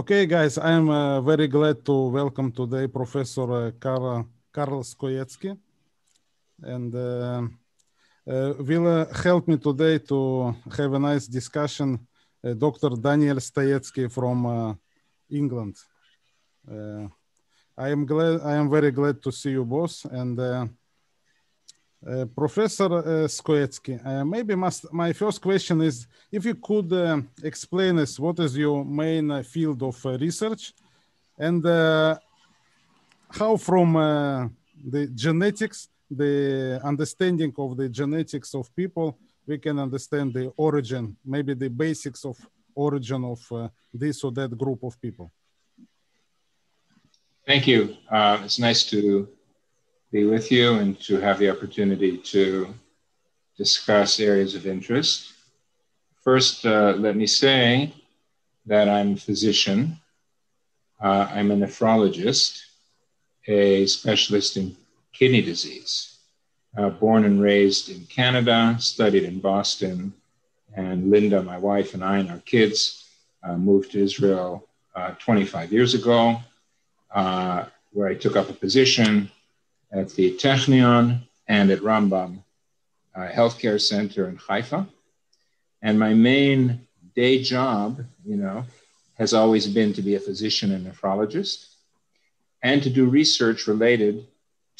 Okay, guys, I am very glad to welcome today Professor Karl Skorecki, and will help me today to have a nice discussion. Dr. Daniel Stajecki from England. I am very glad to see you both. And Professor Skorecki, maybe my first question is if you could explain us what is your main field of research and how from the genetics, the understanding of the genetics of people, we can understand the origin, maybe the basics of origin of this or that group of people. Thank you. It's nice to be with you and to have the opportunity to discuss areas of interest. First, let me say that I'm a physician. I'm a nephrologist, a specialist in kidney disease. Born and raised in Canada, studied in Boston, and Linda, my wife, and I and our kids moved to Israel 25 years ago, where I took up a position at the Technion and at Rambam Healthcare Center in Haifa. And my main day job, has always been to be a physician and nephrologist and to do research related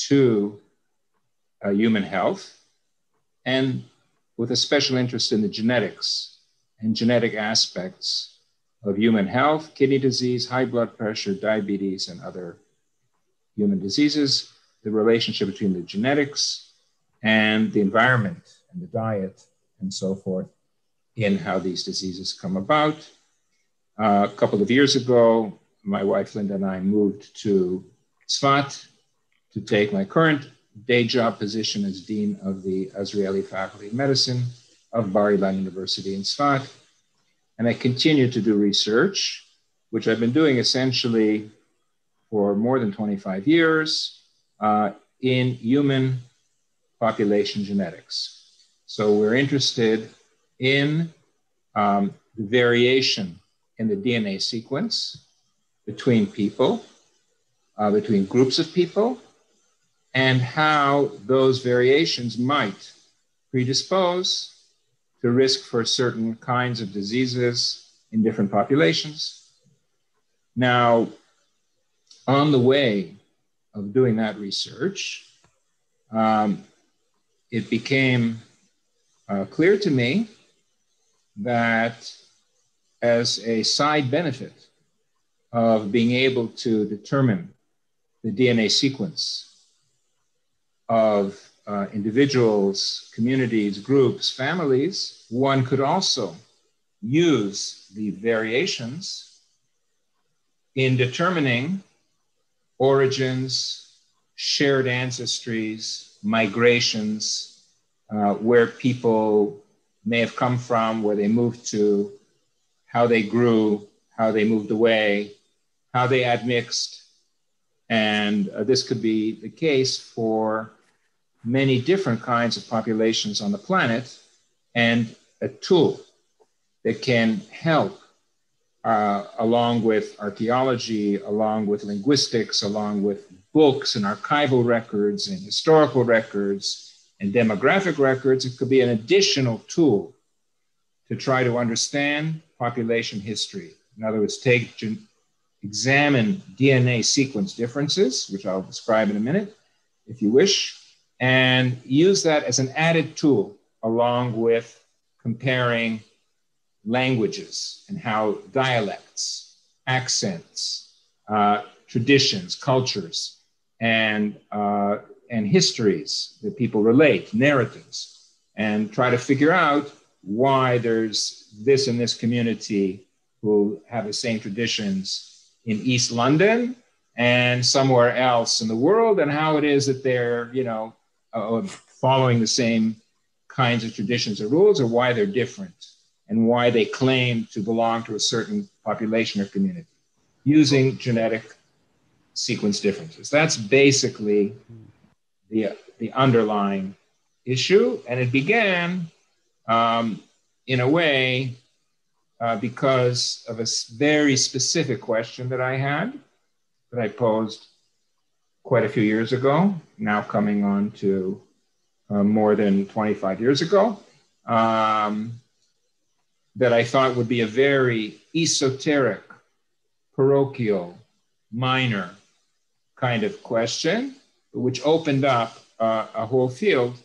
to human health and with a special interest in the genetics and genetic aspects of human health, kidney disease, high blood pressure, diabetes, and other human diseases, the relationship between the genetics and the environment and the diet and so forth in how these diseases come about. A couple of years ago, my wife Linda and I moved to Tzfat to take my current day job position as Dean of the Israeli Faculty of Medicine of Bar Ilan University in Tzfat. And I continue to do research, which I've been doing essentially for more than 25 years, in human population genetics. So we're interested in the variation in the DNA sequence between people, between groups of people, and how those variations might predispose to risk for certain kinds of diseases in different populations. Now, on the way of doing that research, it became clear to me that as a side benefit of being able to determine the DNA sequence of individuals, communities, groups, families, one could also use the variations in determining origins, shared ancestries, migrations, where people may have come from, where they moved to, how they grew, how they moved away, how they admixed. And this could be the case for many different kinds of populations on the planet, and a tool that can help along with archaeology, along with linguistics, along with books and archival records and historical records and demographic records. It could be an additional tool to try to understand population history. In other words, examine DNA sequence differences, which I'll describe in a minute, if you wish, and use that as an added tool along with comparing languages and how dialects, accents, traditions, cultures, and histories that people relate, narratives, and try to figure out why there's this in this community who have the same traditions in East London and somewhere else in the world, and how it is that they're, following the same kinds of traditions or rules, or why they're different, and why they claim to belong to a certain population or community, using genetic sequence differences. That's basically the underlying issue, and it began in a way because of a very specific question that I had, that I posed quite a few years ago, now coming on to more than 25 years ago, that I thought would be a very esoteric, parochial, minor kind of question, which opened up a whole field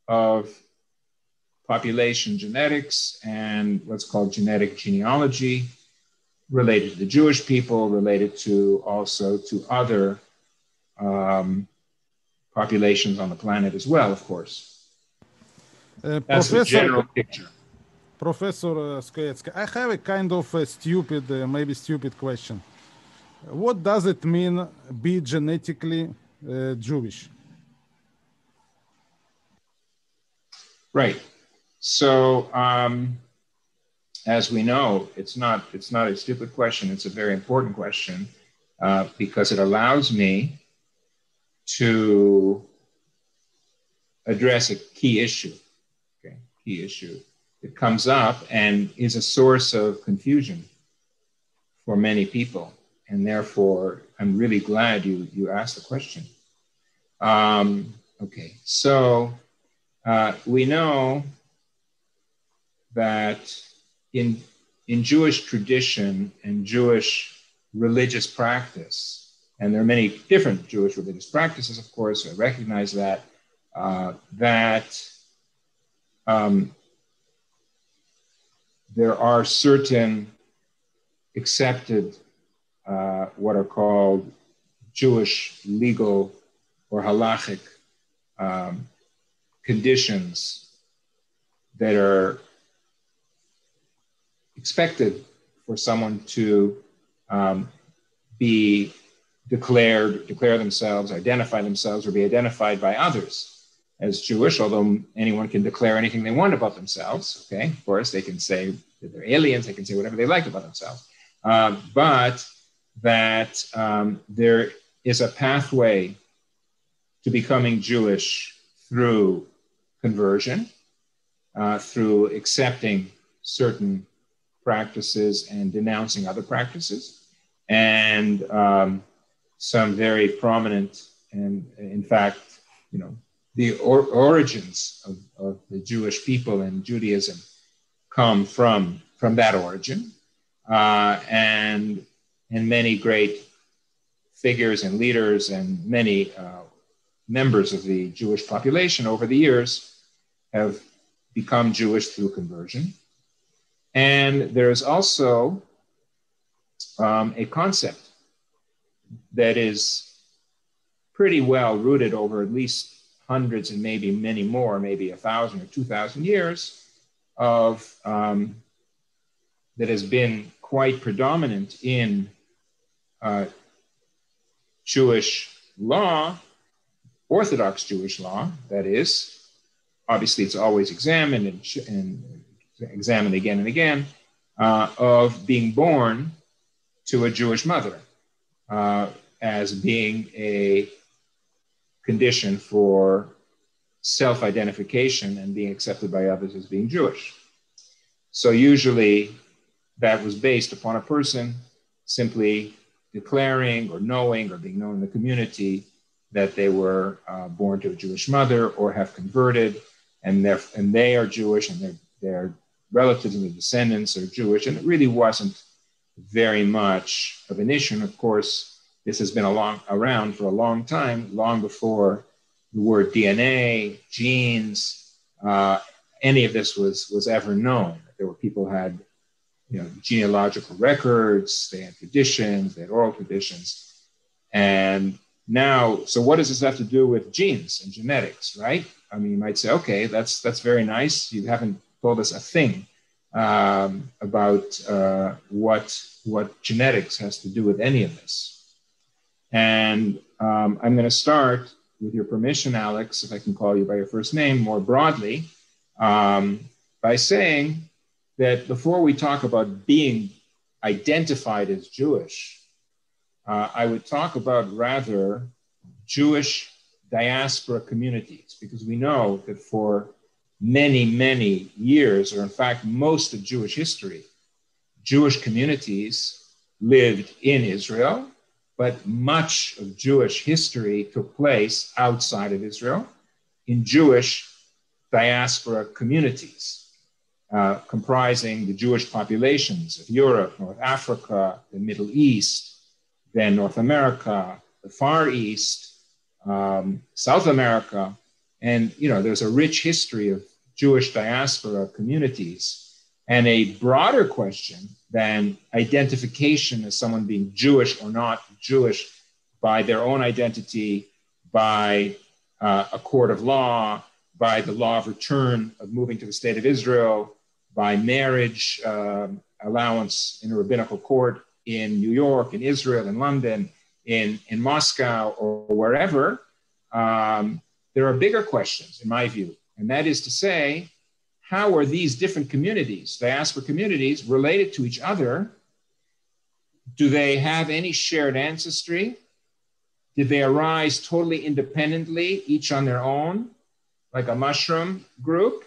of population genetics and what's called genetic genealogy, related to the Jewish people, related to also to other populations on the planet as well, of course. That's the general picture. Professor Skorecki, I have a kind of a stupid, maybe stupid question. What does it mean be genetically Jewish? Right. So, as we know, it's not a stupid question. It's a very important question because it allows me to address a key issue. Okay, key issue. It comes up and is a source of confusion for many people. And therefore, I'm really glad you asked the question. Okay, so we know that in Jewish tradition and Jewish religious practice, and there are many different Jewish religious practices, of course, I recognize that, there are certain accepted, what are called Jewish legal or halachic conditions that are expected for someone to be declare themselves, identify themselves, or be identified by others as Jewish, although anyone can declare anything they want about themselves, okay? Of course, they can say that they're aliens, they can say whatever they like about themselves. But that there is a pathway to becoming Jewish through conversion, through accepting certain practices and denouncing other practices, and some very prominent, and in fact, you know, the origins of the Jewish people and Judaism come from that origin, and many great figures and leaders and many members of the Jewish population over the years have become Jewish through conversion. And there's also a concept that is pretty well rooted over at least hundreds and maybe many more, maybe 1,000 or 2,000 years of that has been quite predominant in Jewish law, Orthodox Jewish law, that is. Obviously, it's always examined and examined again and again, of being born to a Jewish mother as being a condition for self-identification and being accepted by others as being Jewish. So usually that was based upon a person simply declaring or knowing or being known in the community that they were born to a Jewish mother or have converted, and they are Jewish, and their relatives and their descendants are Jewish. And it really wasn't very much of an issue. And of course, this has been around for a long time, long before the word DNA, genes, any of this was ever known. There were people who had, you know, genealogical records, they had traditions, they had oral traditions. And now, so what does this have to do with genes and genetics, right? I mean, you might say, okay, that's very nice. You haven't told us a thing about what genetics has to do with any of this. And I'm going to start, with your permission, Alex, if I can call you by your first name, more broadly, by saying that before we talk about being identified as Jewish, I would talk about rather Jewish diaspora communities, because we know that for many, many years, or in fact, most of Jewish history, Jewish communities lived in Israel, but much of Jewish history took place outside of Israel in Jewish diaspora communities, comprising the Jewish populations of Europe, North Africa, the Middle East, then North America, the Far East, South America. And, there's a rich history of Jewish diaspora communities, and a broader question than identification as someone being Jewish or not Jewish by their own identity, by a court of law, by the law of return of moving to the state of Israel, by marriage allowance in a rabbinical court in New York, in Israel, in London, in Moscow, or wherever. There are bigger questions, in my view, and that is to say, how are these different communities, diaspora communities, related to each other? Do they have any shared ancestry? Did they arise totally independently, each on their own, like a mushroom group?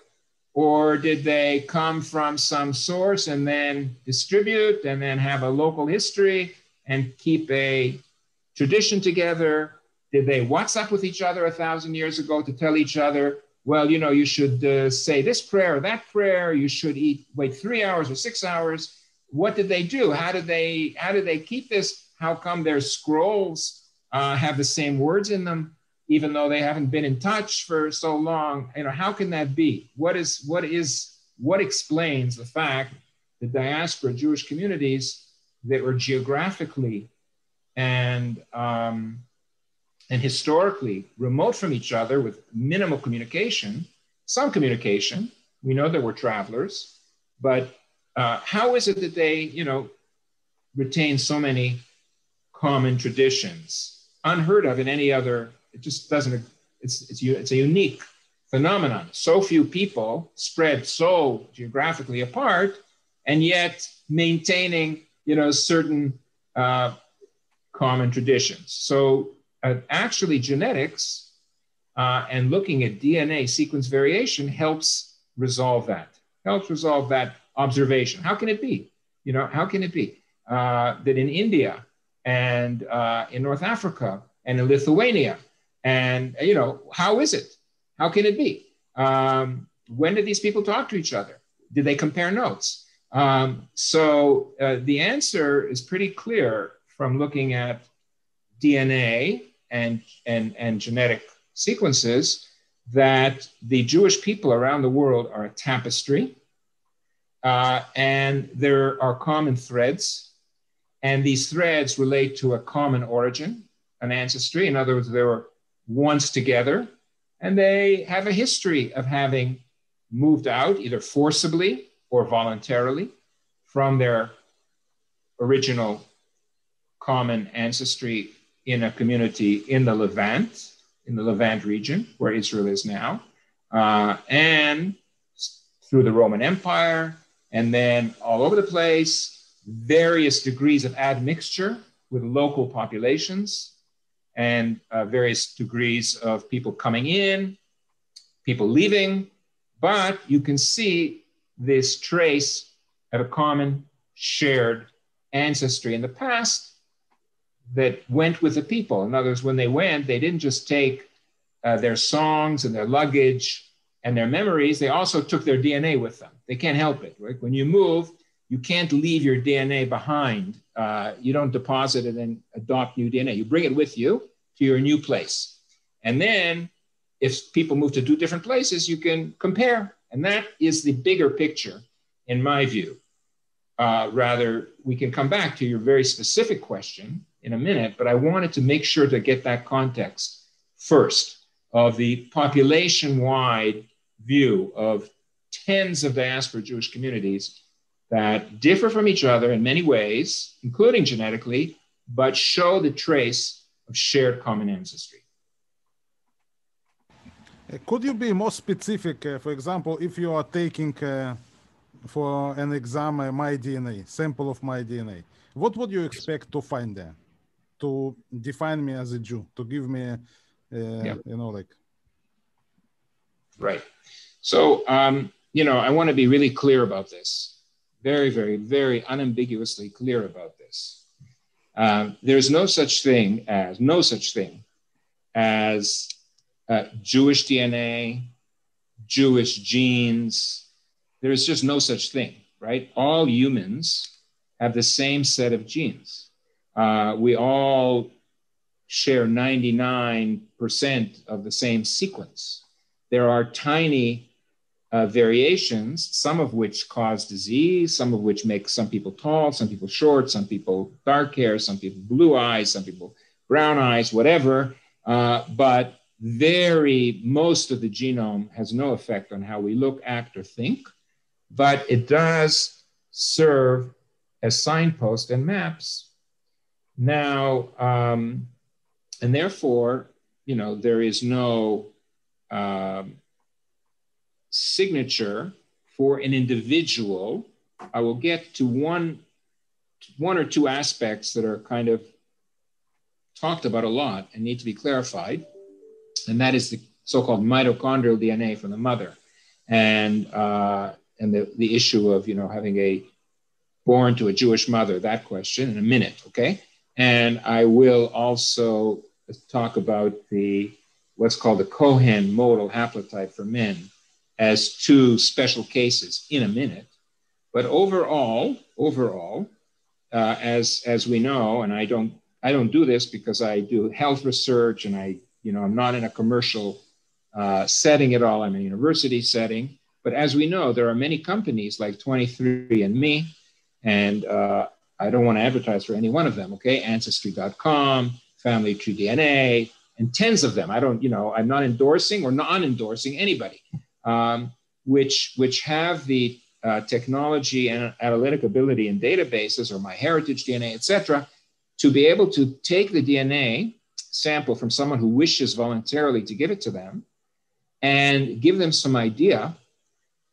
Or did they come from some source and then distribute and then have a local history and keep a tradition together? Did they WhatsApp with each other 1,000 years ago to tell each other, well, you should say this prayer or that prayer, you should wait 3 hours or 6 hours? What did they do? How did they keep this? How come their scrolls have the same words in them, even though they haven't been in touch for so long? How can that be? What explains the fact that diaspora Jewish communities that were geographically and historically remote from each other with minimal communication, some communication, we know there were travelers, but how is it that they, retain so many common traditions, unheard of in any other? It just doesn't, it's a unique phenomenon. So few people spread so geographically apart, and yet maintaining, certain common traditions. So actually genetics and looking at DNA sequence variation helps resolve that observation. How can it be? How can it be that in India and in North Africa and in Lithuania, and how is it? How can it be? When did these people talk to each other? Did they compare notes? So the answer is pretty clear from looking at DNA and genetic sequences, that the Jewish people around the world are a tapestry, and there are common threads, and these threads relate to a common origin, an ancestry. In other words, they were once together, and they have a history of having moved out either forcibly or voluntarily from their original common ancestry in a community in the Levant region, where Israel is now, and through the Roman Empire, and then all over the place, various degrees of admixture with local populations, and various degrees of people coming in, people leaving, but you can see this trace of a common shared ancestry in the past that went with the people. In other words, when they went, they didn't just take their songs and their luggage and their memories, they also took their DNA with them. They can't help it, right? When you move, you can't leave your DNA behind. You don't deposit it and adopt new DNA. You bring it with you to your new place. And then if people move to 2 different places, you can compare. And that is the bigger picture, in my view. Rather, we can come back to your very specific question in a minute, but I wanted to make sure to get that context first of the population-wide view of tens of diaspora Jewish communities that differ from each other in many ways, including genetically, but show the trace of shared common ancestry. Could you be more specific? For example, if you are taking for an exam my DNA, sample of my DNA, what would you expect to find there? To define me as a Jew, to give me, Right. So, I want to be really clear about this, very, very, very unambiguously clear about this. There's no such thing as Jewish DNA, Jewish genes. There's just no such thing, right? All humans have the same set of genes. We all share 99% of the same sequence. There are tiny variations, some of which cause disease, some of which make some people tall, some people short, some people dark hair, some people blue eyes, some people brown eyes, whatever. But most of the genome has no effect on how we look, act, or think, but it does serve as signposts and maps. Now, and therefore, there is no signature for an individual. I will get to one or two aspects that are kind of talked about a lot and need to be clarified. And that is the so-called mitochondrial DNA from the mother, and the issue of having born to a Jewish mother. That question in a minute, okay? And I will also talk about what's called the Cohen modal haplotype for men as two special cases in a minute. But overall, as we know, and I don't do this because I do health research and I'm not in a commercial setting at all. I'm in a university setting. But as we know, there are many companies like 23andMe, and I don't want to advertise for any one of them, okay? Ancestry.com, Family Tree DNA, and tens of them. I'm not endorsing or non-endorsing anybody, which have the technology and analytic ability in databases or MyHeritage DNA, et cetera, to be able to take the DNA sample from someone who wishes voluntarily to give it to them and give them some idea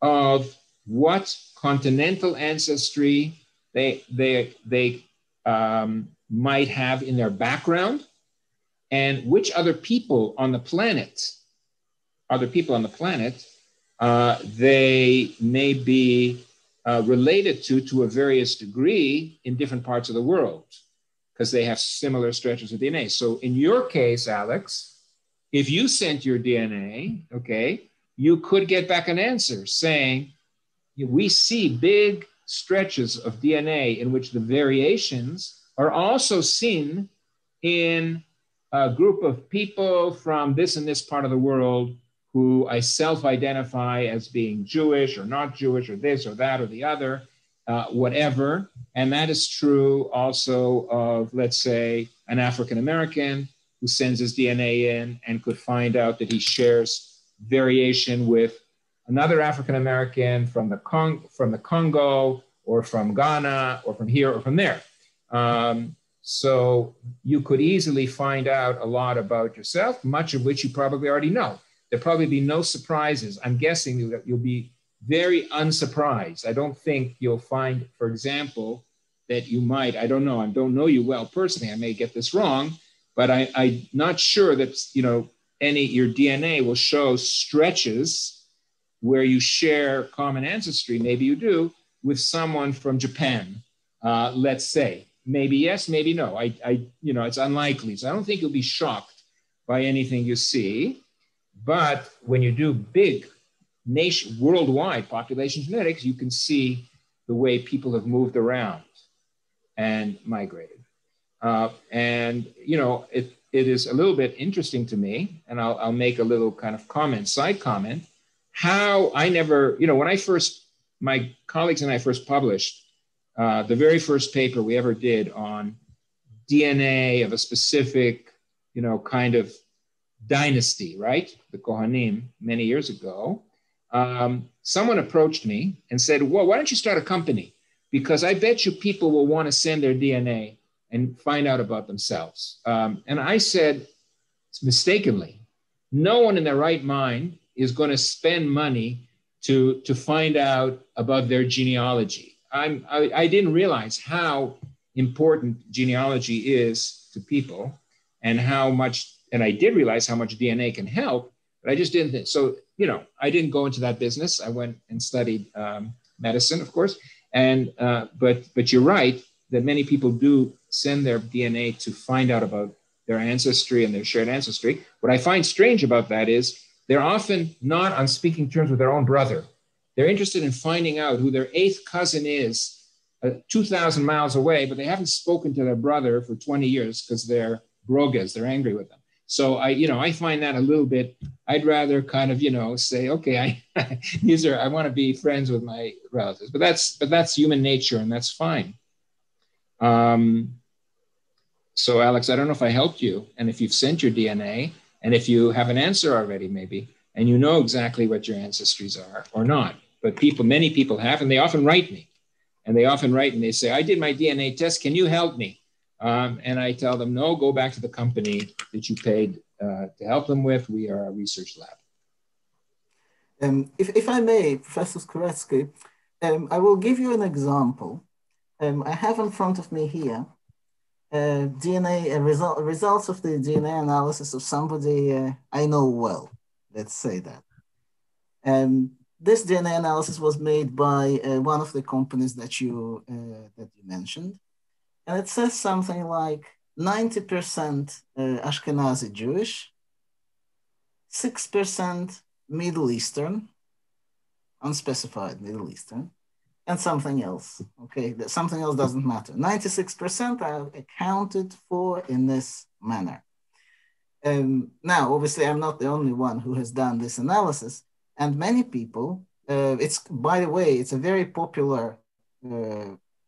of what continental ancestry they might have in their background, and which other people on the planet they may be related to a various degree in different parts of the world, because they have similar stretches of DNA. So in your case, Alex, if you sent your DNA, okay, you could get back an answer saying, we see big stretches of DNA in which the variations are also seen in a group of people from this and this part of the world who I self-identify as being Jewish or not Jewish or this or that or the other, whatever. And that is true also of, let's say, an African-American who sends his DNA in and could find out that he shares variation with another African-American from the Congo or from Ghana or from here or from there. So you could easily find out a lot about yourself, much of which you probably already know. There'll probably be no surprises. I'm guessing that you'll be very unsurprised. I don't think you'll find, for example, that you might, I don't know, I don't know you well personally, I may get this wrong, but I'm not sure that, your DNA will show stretches where you share common ancestry, maybe you do, with someone from Japan, let's say. Maybe yes, maybe no. It's unlikely. So I don't think you'll be shocked by anything you see. But when you do big worldwide population genetics, you can see the way people have moved around and migrated. It is a little bit interesting to me, and I'll make a little kind of side comment, how I never, when my colleagues and I first published the very first paper we ever did on DNA of a specific, kind of dynasty, right? The Kohanim, many years ago. Someone approached me and said, well, why don't you start a company? Because I bet you people will want to send their DNA and find out about themselves. And I said, mistakenly, no one in their right mind is going to spend money to find out about their genealogy. I didn't realize how important genealogy is to people and I did realize how much DNA can help, but I just didn't think. So, I didn't go into that business. I went and studied medicine, of course. But you're right that many people do send their DNA to find out about their ancestry and their shared ancestry. What I find strange about that is they're often not on speaking terms with their own brother. They're interested in finding out who their eighth cousin is 2,000 miles away, but they haven't spoken to their brother for 20 years because they're brogas, they're angry with them. So I find that a little bit, I'd rather kind of, say, okay, I want to be friends with my relatives, but that's human nature and that's fine. So Alex, I don't know if I helped you and if you've sent your DNA and if you have an answer already maybe, and you know exactly what your ancestries are or not, but many people have, and they often write me. And they often write and they say, I did my DNA test, can you help me? And I tell them, no, go back to the company that you paid to help them with. We are a research lab. If I may, Professor Skorecki, I will give you an example. I have in front of me here results of the DNA analysis of somebody I know well, let's say that. This DNA analysis was made by one of the companies that you mentioned. And it says something like 90% Ashkenazi Jewish, 6% Middle Eastern, unspecified Middle Eastern, and something else. Okay, something else doesn't matter. 96% are accounted for in this manner. Now, obviously, I'm not the only one who has done this analysis. And many people, by the way, it's a very popular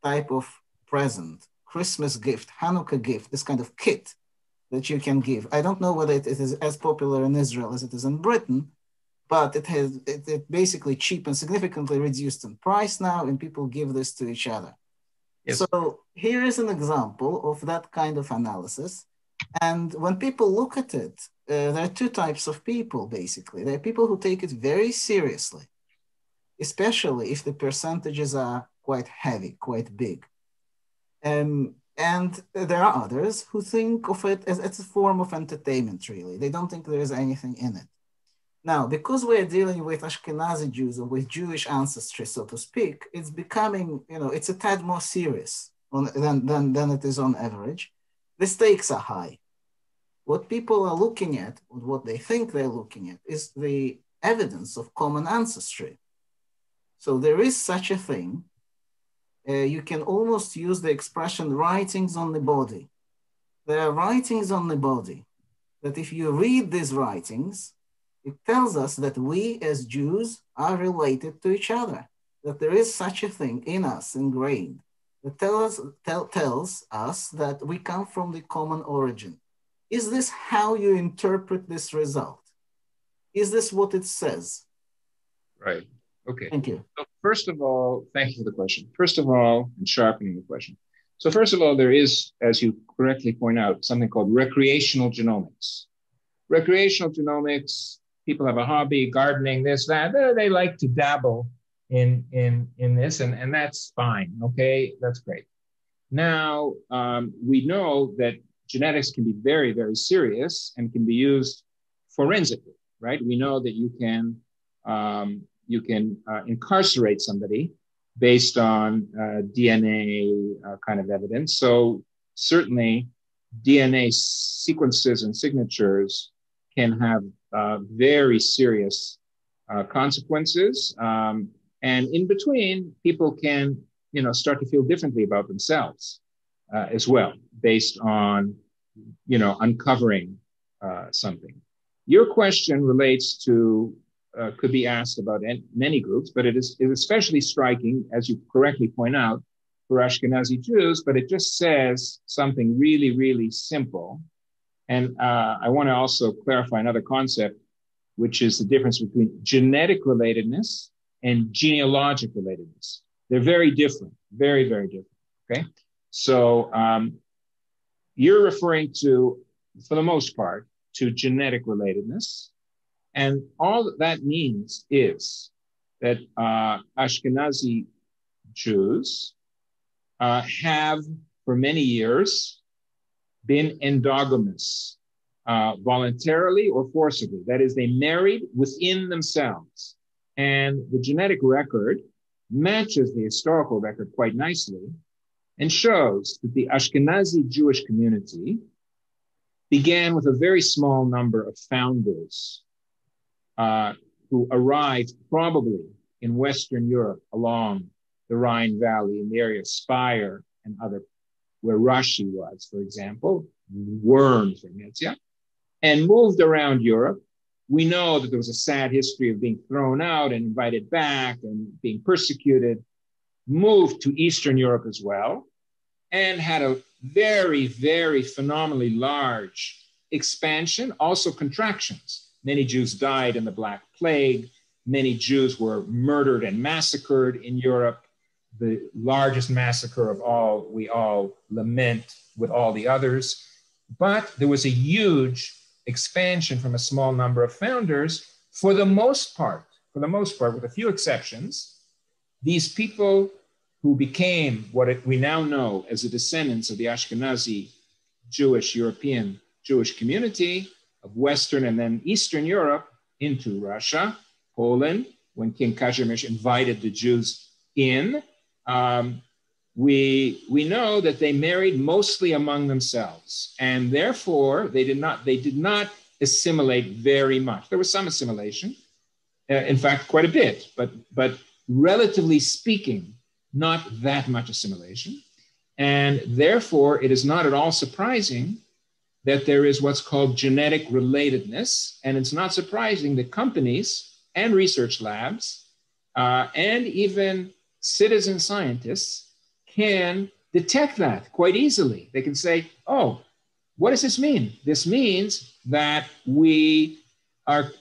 type of present, Christmas gift, Hanukkah gift, this kind of kit that you can give. I don't know whether it is as popular in Israel as it is in Britain, but it basically cheap and significantly reduced in price now, and people give this to each other. Yes. So here is an example of that kind of analysis. And when people look at it, there are two types of people, basically. There are people who take it very seriously, especially if the percentages are quite heavy, quite big. And there are others who think of it as a form of entertainment, really. They don't think there is anything in it. Now, because we're dealing with Ashkenazi Jews or with Jewish ancestry, so to speak, it's becoming, it's a tad more serious than it is on average. The stakes are high. What people are looking at, or what they think they're looking at, is the evidence of common ancestry. So there is such a thing. You can almost use the expression writings on the body. There are writings on the body that if you read these writings, it tells us that we as Jews are related to each other, that there is such a thing in us ingrained that tells us that we come from the common origin. Is this how you interpret this result? Is this what it says? Right. Okay. Thank you. So first of all, thank you for the question. First of all, and sharpening the question. So first of all, there is, as you correctly point out, something called recreational genomics. Recreational genomics, people have a hobby, gardening, this, that. They like to dabble in this, and that's fine. Okay, that's great. Now, we know that genetics can be very, very serious and can be used forensically, right? We know that you can incarcerate somebody based on DNA kind of evidence. So certainly DNA sequences and signatures can have very serious consequences. And in between, people can, start to feel differently about themselves as well, based on, uncovering something. Your question relates to, could be asked about many groups, but it is especially striking, as you correctly point out, for Ashkenazi Jews, but it just says something really, really simple. And I want to also clarify another concept, which is the difference between genetic relatedness and genealogical relatedness. They're very different, very, very different, okay? So you're referring to, for the most part, to genetic relatedness. And all that means is that Ashkenazi Jews have, for many years, been endogamous, voluntarily or forcibly. That is, they married within themselves. And the genetic record matches the historical record quite nicely and shows that the Ashkenazi Jewish community began with a very small number of founders who arrived probably in Western Europe along the Rhine Valley in the area of Speyer and other, where Rashi was, for example, Worms from Metzia, and moved around Europe. We know that there was a sad history of being thrown out and invited back and being persecuted, moved to Eastern Europe as well, and had a very, very phenomenally large expansion, also contractions. Many Jews died in the Black Plague. Many Jews were murdered and massacred in Europe. The largest massacre of all, we all lament with all the others. But there was a huge expansion from a small number of founders. For the most part, with a few exceptions, these people who became what we now know as the descendants of the Ashkenazi Jewish, European Jewish community of Western and then Eastern Europe into Russia, Poland, when King Kazimierz invited the Jews in, we know that they married mostly among themselves, and therefore they did not assimilate very much. There was some assimilation, in fact, quite a bit, but relatively speaking, not that much assimilation. And therefore, it is not at all surprising that there is what's called genetic relatedness. And it's not surprising that companies and research labs and even citizen scientists can detect that quite easily. They can say, oh, what does this mean? This means that we are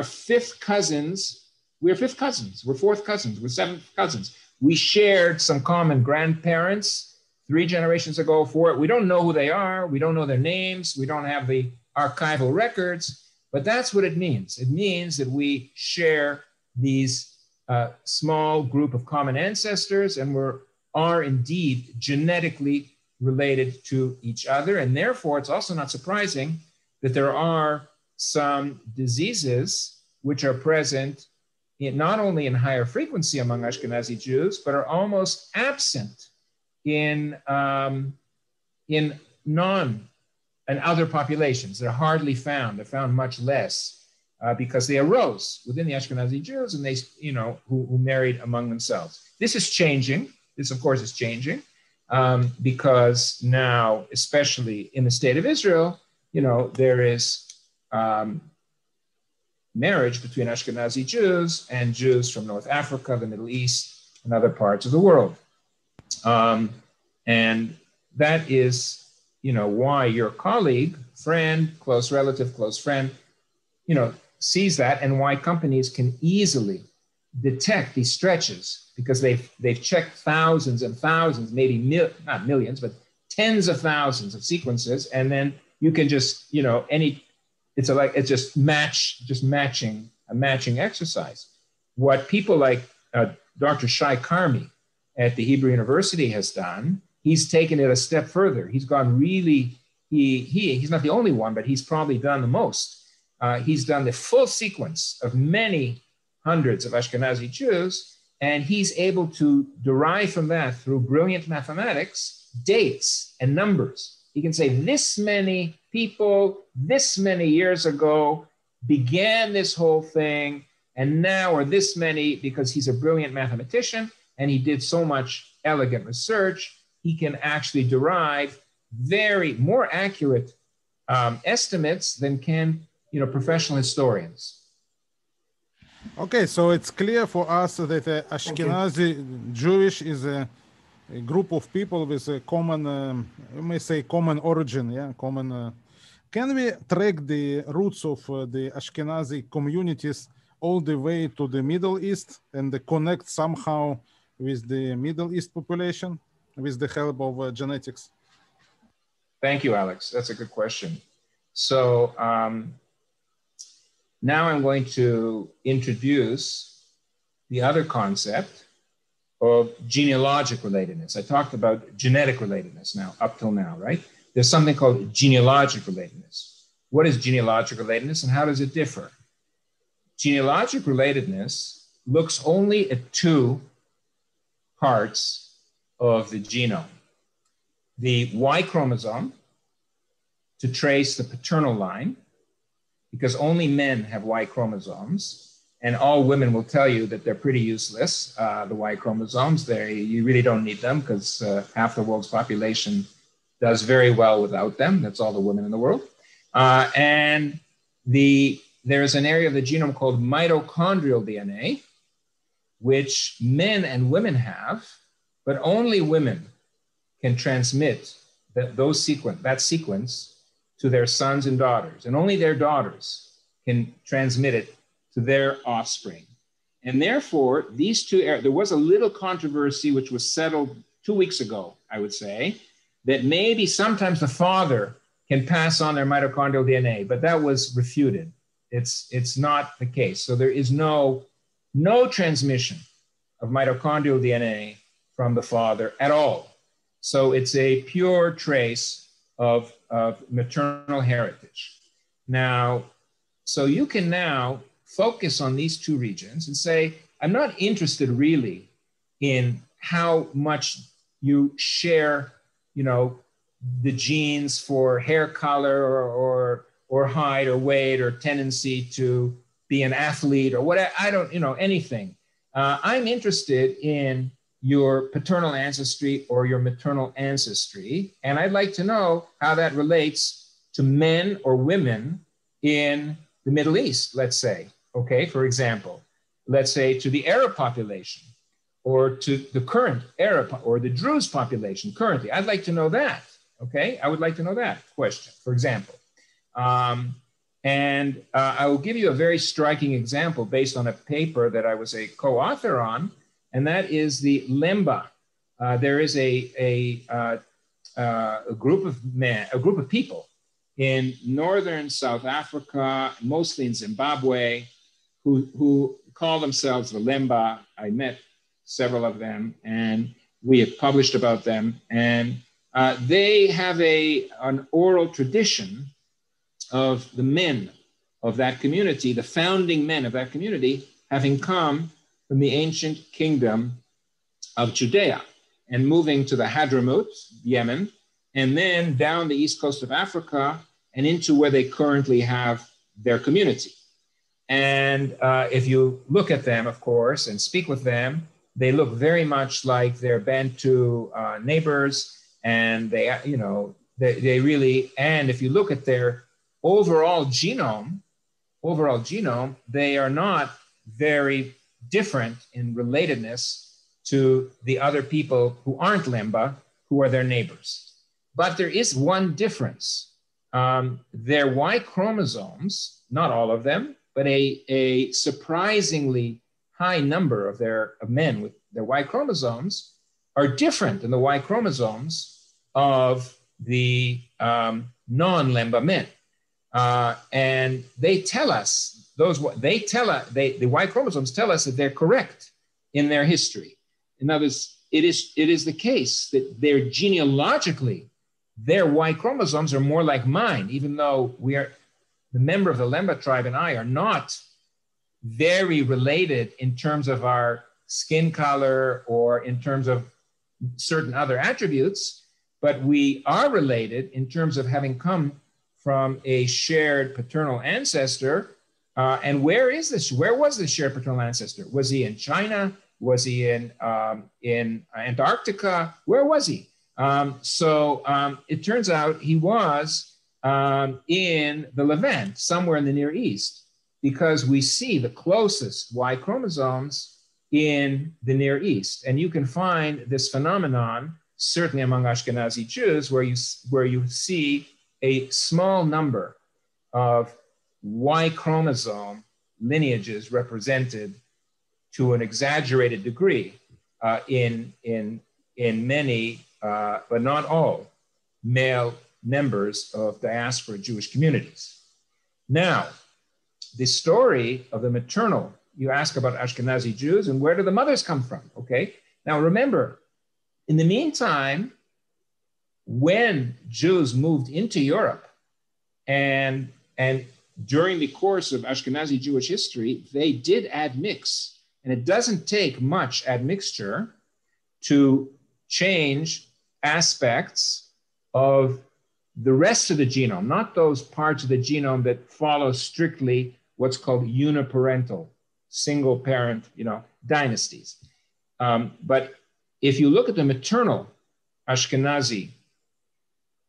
fifth cousins. We're fifth cousins. We're fourth cousins. We're seventh cousins. We shared some common grandparents 3 generations ago, 4. We don't know who they are. We don't know their names. We don't have the archival records, but that's what it means. It means that we share these small group of common ancestors, and are indeed genetically related to each other. And therefore, it's also not surprising that there are some diseases which are present not only in higher frequency among Ashkenazi Jews, but are almost absent in other populations. They're hardly found. They're found much less because they arose within the Ashkenazi Jews, and they, who married among themselves. This is changing. This, of course, is changing because now, especially in the state of Israel, there is marriage between Ashkenazi Jews and Jews from North Africa, the Middle East, and other parts of the world. And that is, why your colleague, friend, close relative, close friend, sees that, and why companies can easily detect these stretches, because they've checked thousands and thousands, maybe not millions, but tens of thousands of sequences, and then you can just, it's just matching a matching exercise. What people like Dr. Shai Carmi at the Hebrew University has done, he's taken it a step further. He's gone really, he's not the only one, but he's probably done the most. He's done the full sequence of many hundreds of Ashkenazi Jews, and he's able to derive from that, through brilliant mathematics, dates and numbers. He can say this many people, this many years ago, began this whole thing, and now are this many, because he's a brilliant mathematician, and he did so much elegant research, he can actually derive more accurate estimates than can, professional historians. Okay, so it's clear for us that Ashkenazi Jewish is a group of people with a common, you may say, common origin, common. Can we track the roots of the Ashkenazi communities all the way to the Middle East and connect somehow with the Middle East population with the help of genetics? Thank you, Alex. That's a good question. So now I'm going to introduce the other concept of genealogical relatedness. I talked about genetic relatedness up till now, right? There's something called genealogical relatedness. What is genealogical relatedness and how does it differ? Genealogical relatedness looks only at two parts of the genome. The Y chromosome, to trace the paternal line, because only men have Y chromosomes, and all women will tell you that they're pretty useless, the Y chromosomes. You really don't need them because half the world's population does very well without them. That's all the women in the world. And there's an area of the genome called mitochondrial DNA, which men and women have, but only women can transmit that sequence to their sons and daughters, and only their daughters can transmit it to their offspring. And therefore, these two areas, there was a little controversy which was settled 2 weeks ago, I would say, that maybe sometimes the father can pass on their mitochondrial DNA, but that was refuted. It's not the case. So there is no transmission of mitochondrial DNA from the father at all. So it's a pure trace of maternal heritage. Now, so you can now focus on these two regions and say, I'm not interested really in how much you share, the genes for hair color or height or weight or tendency to be an athlete or whatever. I don't, anything. I'm interested in your paternal ancestry or your maternal ancestry. And I'd like to know how that relates to men or women in the Middle East, let's say, okay, for example, let's say to the Arab population or to the current Arab or the Druze population currently. I'd like to know that, okay? I would like to know that question, for example. And I will give you a very striking example based on a paper that I was a co-author on, and that is the Lemba. There is a group of people in northern South Africa, mostly in Zimbabwe, who call themselves the Lemba. I met several of them, and we have published about them. And they have an oral tradition of the men of that community, the founding men of that community, having come from the ancient kingdom of Judea and moving to the Hadramaut, Yemen, and then down the east coast of Africa and into where they currently have their community. And if you look at them, of course, and speak with them, they look very much like their Bantu neighbors, and they really, and if you look at their overall genome, they are not very different in relatedness to the other people who aren't Lemba, who are their neighbors. But there is one difference. Their Y chromosomes, not all of them, but a surprisingly high number of men with their Y chromosomes are different than the Y chromosomes of the non-Lemba men. And they tell us, the Y chromosomes tell us that they're correct in their history. In other words, it is the case that they're genealogically, their Y chromosomes are more like mine, even though the member of the Lemba tribe and I are not very related in terms of our skin color or in terms of certain other attributes, but we are related in terms of having come from a shared paternal ancestor. And where was this shared paternal ancestor? Was he in China? Was he in Antarctica? Where was he? So it turns out he was in the Levant, somewhere in the Near East, because we see the closest Y chromosomes in the Near East. And you can find this phenomenon, certainly among Ashkenazi Jews, where you see a small number of Y chromosome lineages represented to an exaggerated degree in many, but not all, male members of diaspora Jewish communities. Now, the story of the maternal, you ask about Ashkenazi Jews and where do the mothers come from, okay? Now remember, in the meantime, when Jews moved into Europe and during the course of Ashkenazi Jewish history, they did admix And it doesn't take much admixture to change aspects of the rest of the genome, not those parts of the genome that follow strictly what's called uniparental, single parent, dynasties. But if you look at the maternal Ashkenazi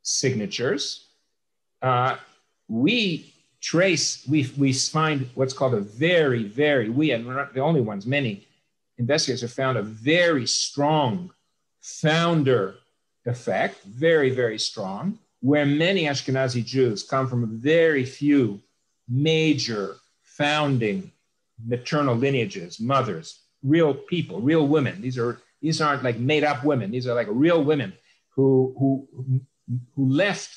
signatures, we find what's called a and we're not the only ones, many investigators have found a very strong founder effect, very, very strong, where many Ashkenazi Jews come from very few major founding maternal lineages, mothers, real people, real women. These aren't like made up women. These are like real women who left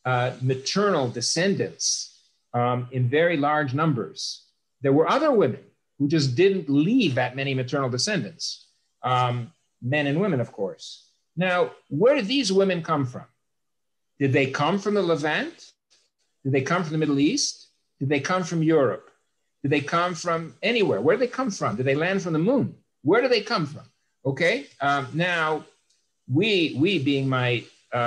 maternal descendants in very large numbers. There were other women who just didn't leave that many maternal descendants, men and women, of course. Now, where did these women come from? Did they come from the Levant? Did they come from the Middle East? Did they come from Europe? Did they come from anywhere? Where did they come from? Did they land from the moon? Where did they come from? Okay, now we being my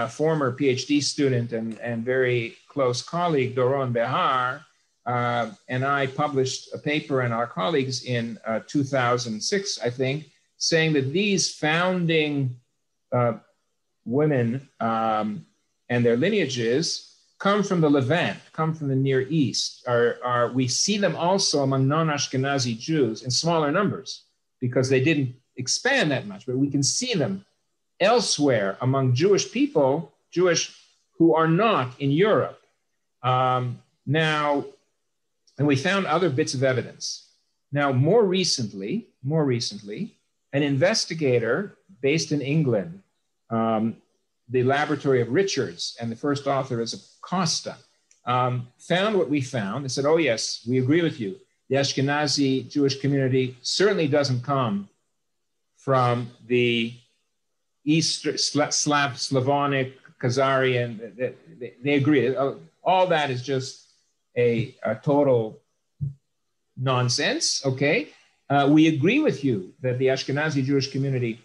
former PhD student and very close colleague, Doron Behar, and I published a paper and our colleagues in 2006, I think, saying that these founding women and their lineages come from the Levant, come from the Near East. We see them also among non-Ashkenazi Jews in smaller numbers because they didn't expand that much, but we can see them elsewhere among Jewish people, Jewish who are not in Europe. Now, and we found other bits of evidence. Now, more recently, an investigator based in England, the laboratory of Richards, and the first author is Costa, found what we found. They said, oh yes, we agree with you. The Ashkenazi Jewish community certainly doesn't come from the East Slavonic, Khazarian. They agree. All that is just a total nonsense, okay? We agree with you that the Ashkenazi Jewish community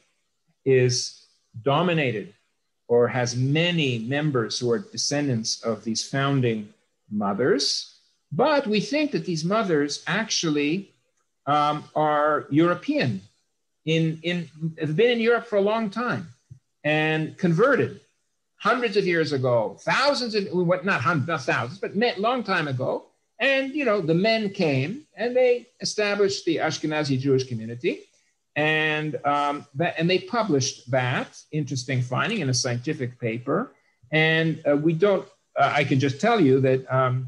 is dominated or has many members who are descendants of these founding mothers, but we think that these mothers actually are European, have been in Europe for a long time and converted hundreds of years ago, not thousands, but long time ago. And, the men came and they established the Ashkenazi Jewish community. And they published that interesting finding in a scientific paper. And I can just tell you that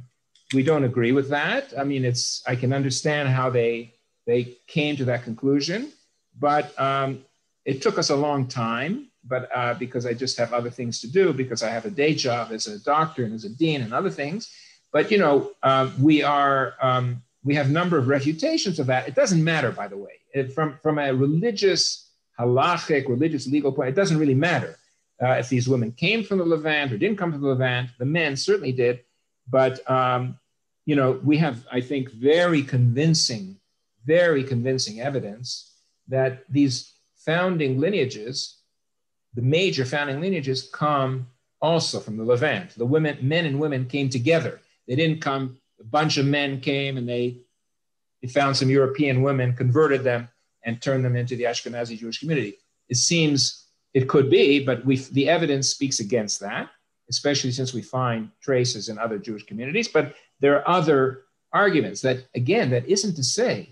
we don't agree with that. I mean, I can understand how they came to that conclusion, but it took us a long time, but because I just have other things to do, because I have a day job as a doctor and as a dean and other things. But, we have a number of refutations of that. It doesn't matter, by the way. From a religious, halachic, religious legal point, it doesn't really matter if these women came from the Levant or didn't come from the Levant. The men certainly did. But, we have, I think, very convincing evidence that these founding lineages, the major founding lineages, come also from the Levant. The men and women came together. They didn't come, a bunch of men came and they found some European women, converted them, and turned them into the Ashkenazi Jewish community. It seems it could be, but the evidence speaks against that, especially since we find traces in other Jewish communities. But there are other arguments that, again, that isn't to say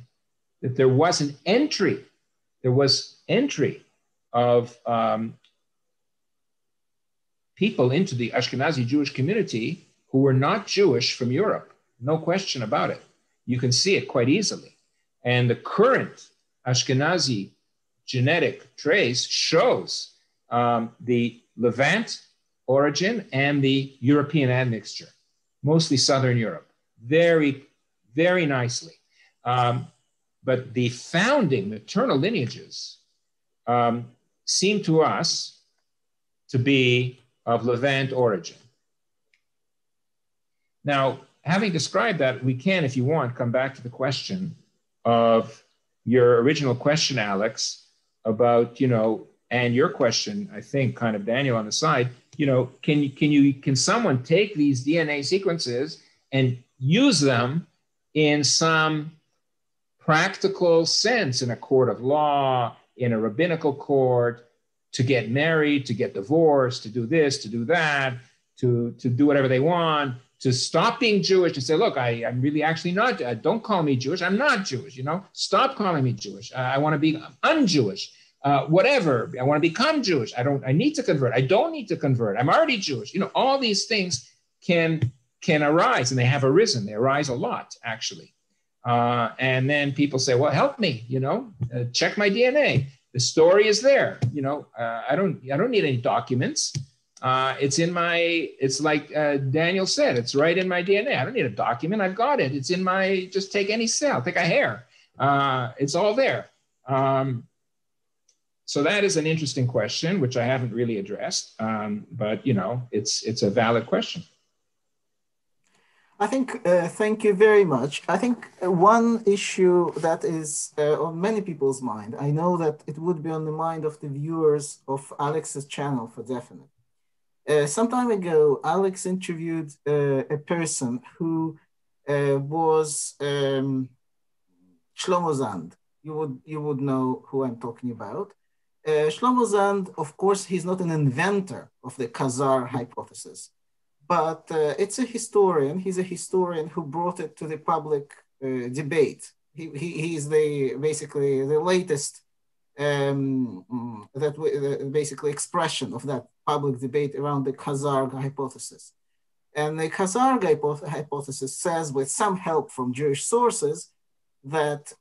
that there was an entry. There was entry of people into the Ashkenazi Jewish community who were not Jewish from Europe. No question about it. You can see it quite easily. And the current Ashkenazi genetic trace shows the Levant origin and the European admixture, mostly Southern Europe, very, very nicely. But the founding maternal lineages seem to us to be of Levant origin. Now, having described that, we can, if you want, come back to the question of your original question, Alex, about, and your question, I think, kind of Daniel on the side, can someone take these DNA sequences and use them in some practical sense in a court of law, in a rabbinical court, to get married, to get divorced, to do this, to do that, to do whatever they want, to stop being Jewish, to say, look, I'm really actually not, don't call me Jewish, I'm not Jewish, stop calling me Jewish. I want to be un-Jewish, whatever, I want to become Jewish. I need to convert, I don't need to convert, I'm already Jewish. All these things can arise, and they have arisen. They arise a lot, actually. And then people say, well, help me, check my DNA. The story is there. I don't need any documents. It's like Daniel said, it's right in my DNA. I don't need a document. I've got it. It's in just take any cell, take a hair. It's all there. So that is an interesting question, which I haven't really addressed. But, it's a valid question. I think, thank you very much. I think one issue that is on many people's mind, I know that it would be on the mind of the viewers of Alex's channel for definite. Some time ago, Alex interviewed a person who was Shlomo Zand. You would know who I'm talking about. Shlomo Zand, of course, he's not an inventor of the Khazar hypothesis, but it's a historian. He's a historian who brought it to the public debate. He's basically the latest basically expression of that public debate around the Khazar hypothesis. And the Khazar hypothesis says, with some help from Jewish sources, that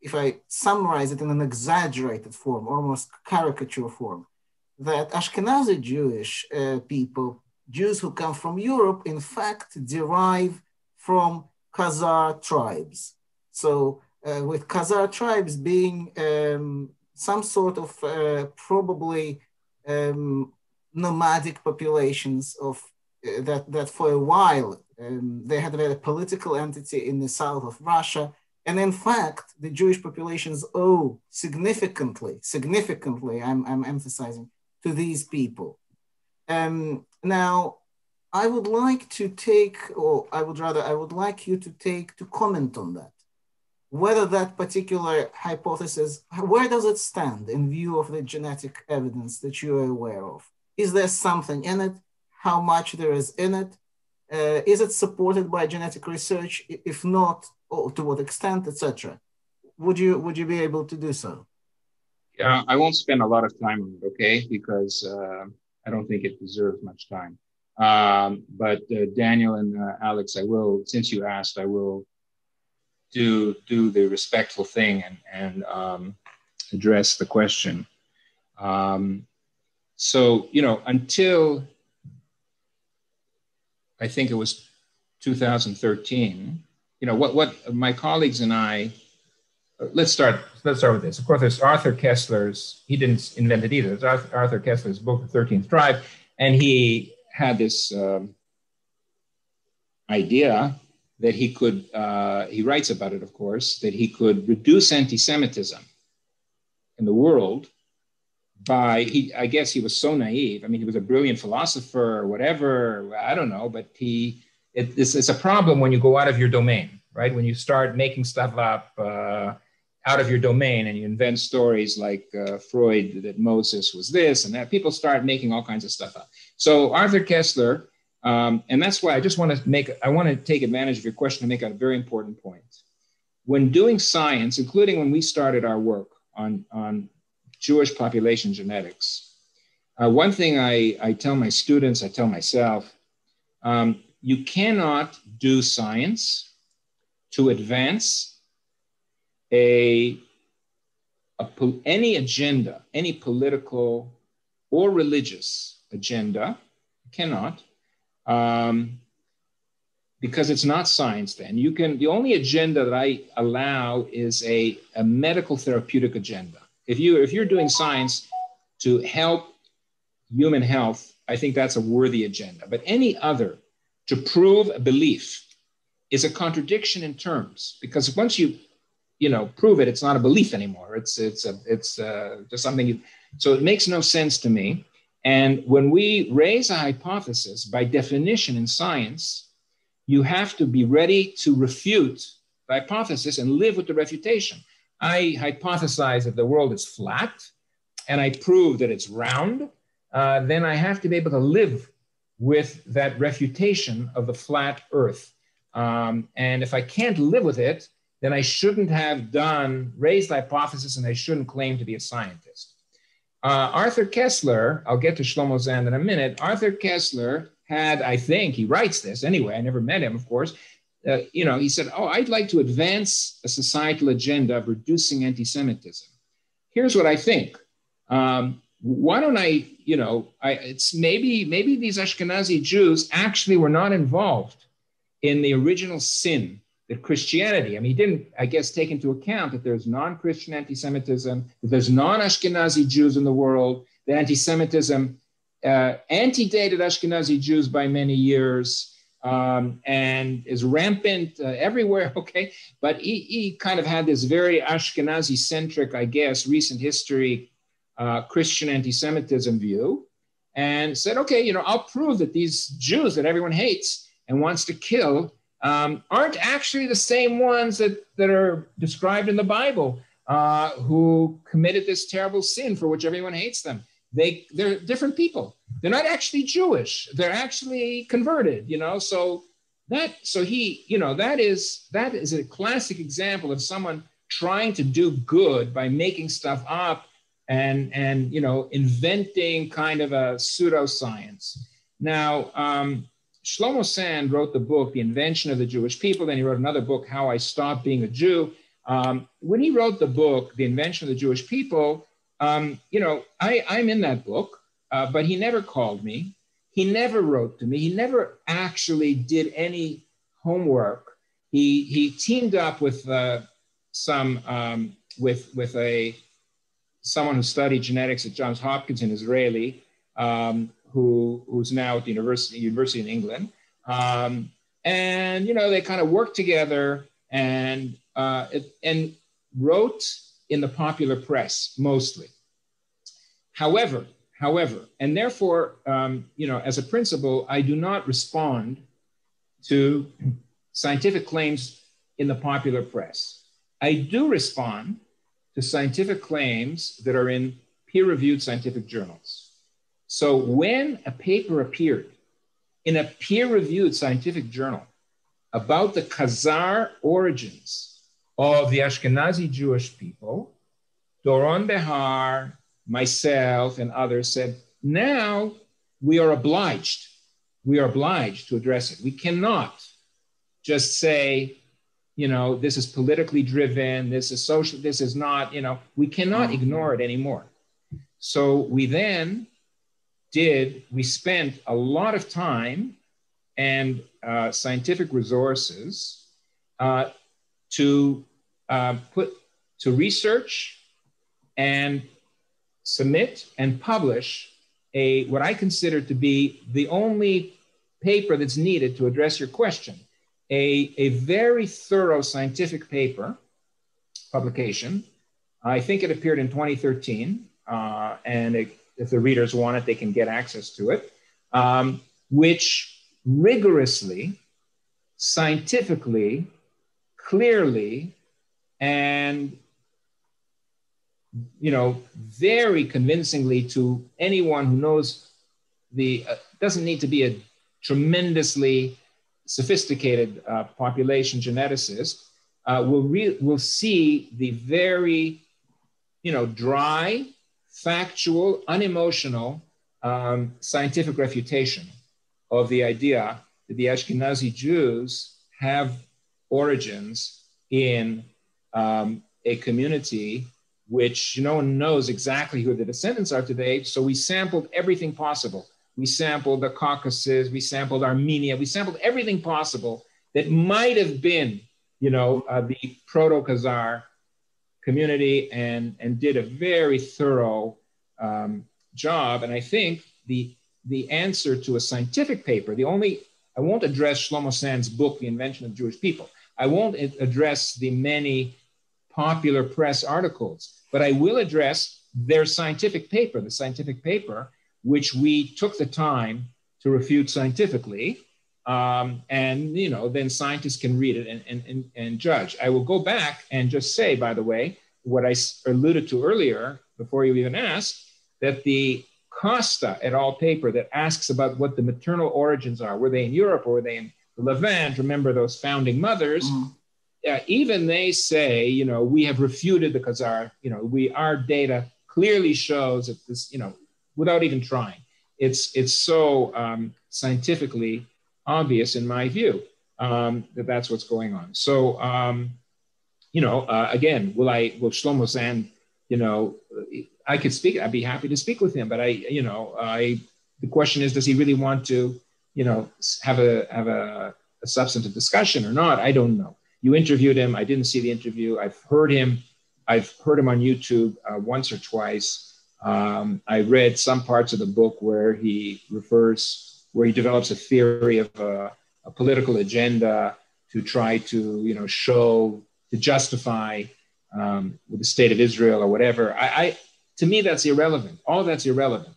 if I summarize it in an exaggerated form, almost caricature form, that Ashkenazi Jewish people, Jews who come from Europe, in fact, derive from Khazar tribes. So with Khazar tribes being some sort of probably nomadic populations of that for a while, they had a political entity in the south of Russia. And in fact, the Jewish populations owe significantly, I'm emphasizing, to these people. Now, I would like you to comment on that. Whether that particular hypothesis, where does it stand in view of the genetic evidence that you are aware of? Is there something in it? How much there is in it? Is it supported by genetic research? If not, to what extent, etc.? Would you be able to do so? Yeah, I won't spend a lot of time on it, okay? Because I don't think it deserves much time. But Daniel and Alex, I will, since you asked, I will do the respectful thing and address the question. So, until I think it was 2013, what my colleagues and I, let's start with this. Of course, there's Arthur Kessler's, he didn't invent it either. It's Arthur Kessler's book, The 13th Tribe. And he had this idea that he could, he writes about it, of course, that he could reduce anti-Semitism in the world by, I guess he was so naive. I mean, he was a brilliant philosopher or whatever, I don't know, but it's a problem when you go out of your domain, right? When you start making stuff up out of your domain and you invent stories like Freud, that Moses was this and that, people start making all kinds of stuff up. So Arthur Kessler, and that's why I want to take advantage of your question to make a very important point. When doing science, including when we started our work on Jewish population genetics, one thing I tell my students, I tell myself, you cannot do science to advance any agenda, any political or religious agenda, cannot, because it's not science then. The only agenda that I allow is a medical therapeutic agenda. If you're doing science to help human health, I think that's a worthy agenda. But any other, to prove a belief, is a contradiction in terms, because once you prove it, it's not a belief anymore. It's just something you, so it makes no sense to me. And when we raise a hypothesis, by definition in science, you have to be ready to refute the hypothesis and live with the refutation. I hypothesize that the world is flat and I prove that it's round, then I have to be able to live with that refutation of the flat earth. And if I can't live with it, then I shouldn't have raised the hypothesis, and I shouldn't claim to be a scientist. Arthur Kessler, I'll get to Shlomo Zand in a minute. Arthur Kessler had, I think, he writes this anyway, I never met him, of course. He said, I'd like to advance a societal agenda of reducing anti-Semitism. Here's what I think. Why don't it's maybe these Ashkenazi Jews actually were not involved in the original sin that Christianity, he didn't, I guess, take into account that there's non-Christian anti-Semitism, that there's non-Ashkenazi Jews in the world, that anti-Semitism antedated Ashkenazi Jews by many years, and is rampant everywhere, okay? But he kind of had this very Ashkenazi-centric, I guess, recent history Christian anti-Semitism view, and said, okay, I'll prove that these Jews that everyone hates and wants to kill aren't actually the same ones that are described in the Bible, who committed this terrible sin for which everyone hates them. They're different people. They're not actually Jewish. They're actually converted, So that is a classic example of someone trying to do good by making stuff up and inventing kind of a pseudoscience. Now, Shlomo Sand wrote the book, The Invention of the Jewish People. Then he wrote another book, How I Stopped Being a Jew. When he wrote the book, The Invention of the Jewish People, I'm in that book, but he never called me. He never wrote to me. He never actually did any homework. He teamed up with someone who studied genetics at Johns Hopkins, an Israeli, who's now at the university in England. And, they kind of worked together and wrote in the popular press, mostly. However, and therefore, as a principle, I do not respond to scientific claims in the popular press. I do respond to scientific claims that are in peer-reviewed scientific journals. So when a paper appeared in a peer-reviewed scientific journal about the Khazar origins of the Ashkenazi Jewish people, Doron Behar, myself, and others said, now we are obliged to address it. We cannot just say, this is politically driven, this is social, this is not, we cannot ignore it anymore. So we spent a lot of time and scientific resources to research and submit and publish what I consider to be the only paper that's needed to address your question, a very thorough scientific paper publication. I think it appeared in 2013, and if the readers want it, they can get access to it, which rigorously, scientifically, clearly, and very convincingly to anyone who knows doesn't need to be a tremendously sophisticated population geneticist, will see the very, dry, factual, unemotional scientific refutation of the idea that the Ashkenazi Jews have origins in a community which no one knows exactly who the descendants are today. So we sampled everything possible. We sampled the Caucasus, we sampled Armenia, we sampled everything possible that might have been, the Proto-Khazar community, and did a very thorough job. And I think the answer to a scientific paper, the only I won't address Shlomo Sand's book, The Invention of Jewish People. I won't address the many popular press articles, but I will address their scientific paper, the scientific paper, which we took the time to refute scientifically. And, you know, then scientists can read it and judge. I will go back and just say, by the way, what I alluded to earlier, before you even asked, that the Costa et al. Paper that asks about what the maternal origins are, were they in Europe or were they in the Levant? Remember those founding mothers? Even they say, you know, we have refuted the Khazar, you know, our data clearly shows that this, you know, without even trying, it's so scientifically obvious in my view that that's what's going on. So, you know, again, will Shlomo Sand, you know, I could speak, I'd be happy to speak with him, but the question is, does he really want to, you know, have a substantive discussion or not? I don't know. You interviewed him. I didn't see the interview. I've heard him on YouTube once or twice. I read some parts of the book where he develops a theory of a political agenda to try to, you know, to justify with the state of Israel or whatever. To me, that's irrelevant. All of that's irrelevant.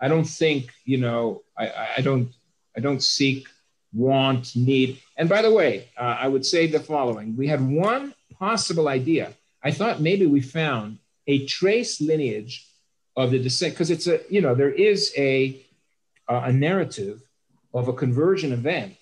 I don't think, you know, I don't seek, want, need. And by the way, I would say the following. We had one possible idea. I thought maybe we found a trace lineage of the descent, because it's a, you know, there is a narrative of a conversion event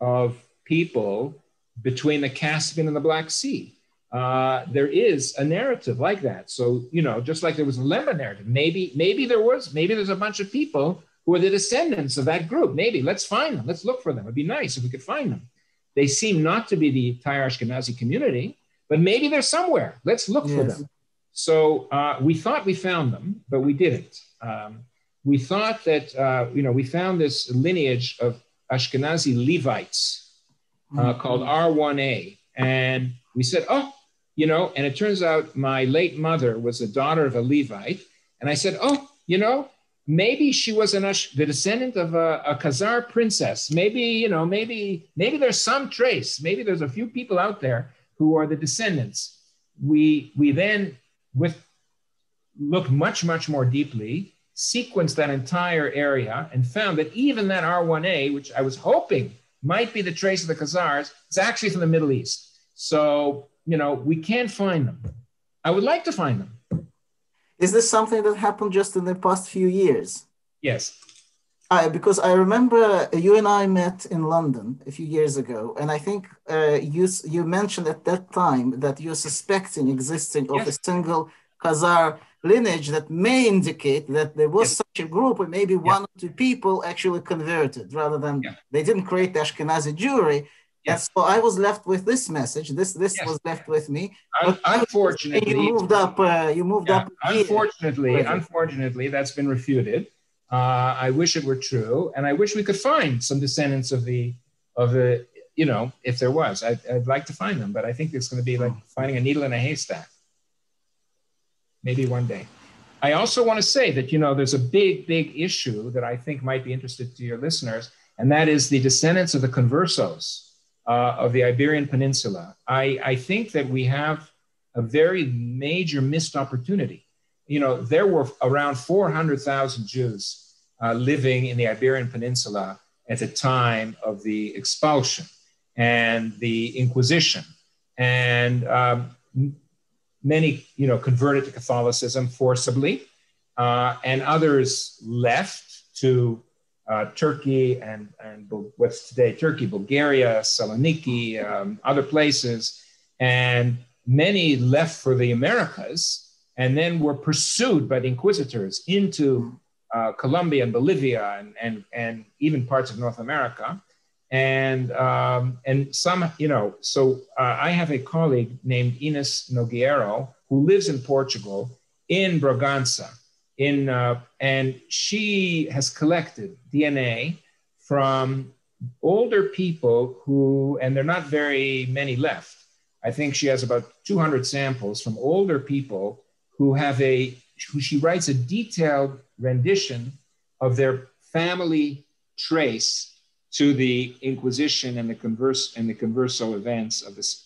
of people between the Caspian and the Black Sea. There is a narrative like that. So, you know, just like there was a Lemba narrative, maybe there's a bunch of people who are the descendants of that group. Maybe let's find them. Let's look for them. It'd be nice if we could find them. They seem not to be the entire Ashkenazi community, but maybe they're somewhere. Let's look for them. So we thought we found them, but we didn't. We thought that, you know, we found this lineage of Ashkenazi Levites called R1A. And we said, oh, you know, and it turns out my late mother was a daughter of a Levite. And I said, oh, you know, maybe she was the descendant of a Khazar princess. Maybe, you know, maybe there's some trace. Maybe there's a few people out there who are the descendants. We then looked much more deeply, sequenced that entire area, and found that even that R1A, which I was hoping might be the trace of the Khazars, it's actually from the Middle East. So, you know, we can't find them. I would like to find them. Is this something that happened just in the past few years? Yes. Because I remember you and I met in London a few years ago, and I think you mentioned at that time that you're suspecting existing of a single Khazar lineage that may indicate that there was such a group, or maybe one or two people actually converted, rather than they didn't create the Ashkenazi Jewry. And so I was left with this message. This was left with me. Unfortunately, you moved up. Unfortunately, that's been refuted. I wish it were true, and I wish we could find some descendants of the, you know, if there was. I'd like to find them, but I think it's going to be like finding a needle in a haystack. Maybe one day. I also want to say that, you know, there's a big issue that I think might be interesting to your listeners, and that is the descendants of the Conversos of the Iberian Peninsula. I think that we have a very major missed opportunity. You know, there were around 400,000 Jews living in the Iberian Peninsula at the time of the expulsion and the Inquisition. And many, you know, converted to Catholicism forcibly, and others left to Turkey and what's today Turkey, Bulgaria, Saloniki, other places. And many left for the Americas and then were pursued by the inquisitors into Colombia and Bolivia and even parts of North America. And some, you know, so I have a colleague named Ines Nogueiro who lives in Portugal, in Bragança, and she has collected DNA from older people who, and there are not very many left. I think she has about 200 samples from older people who she writes a detailed rendition of their family trace to the Inquisition and the Converso events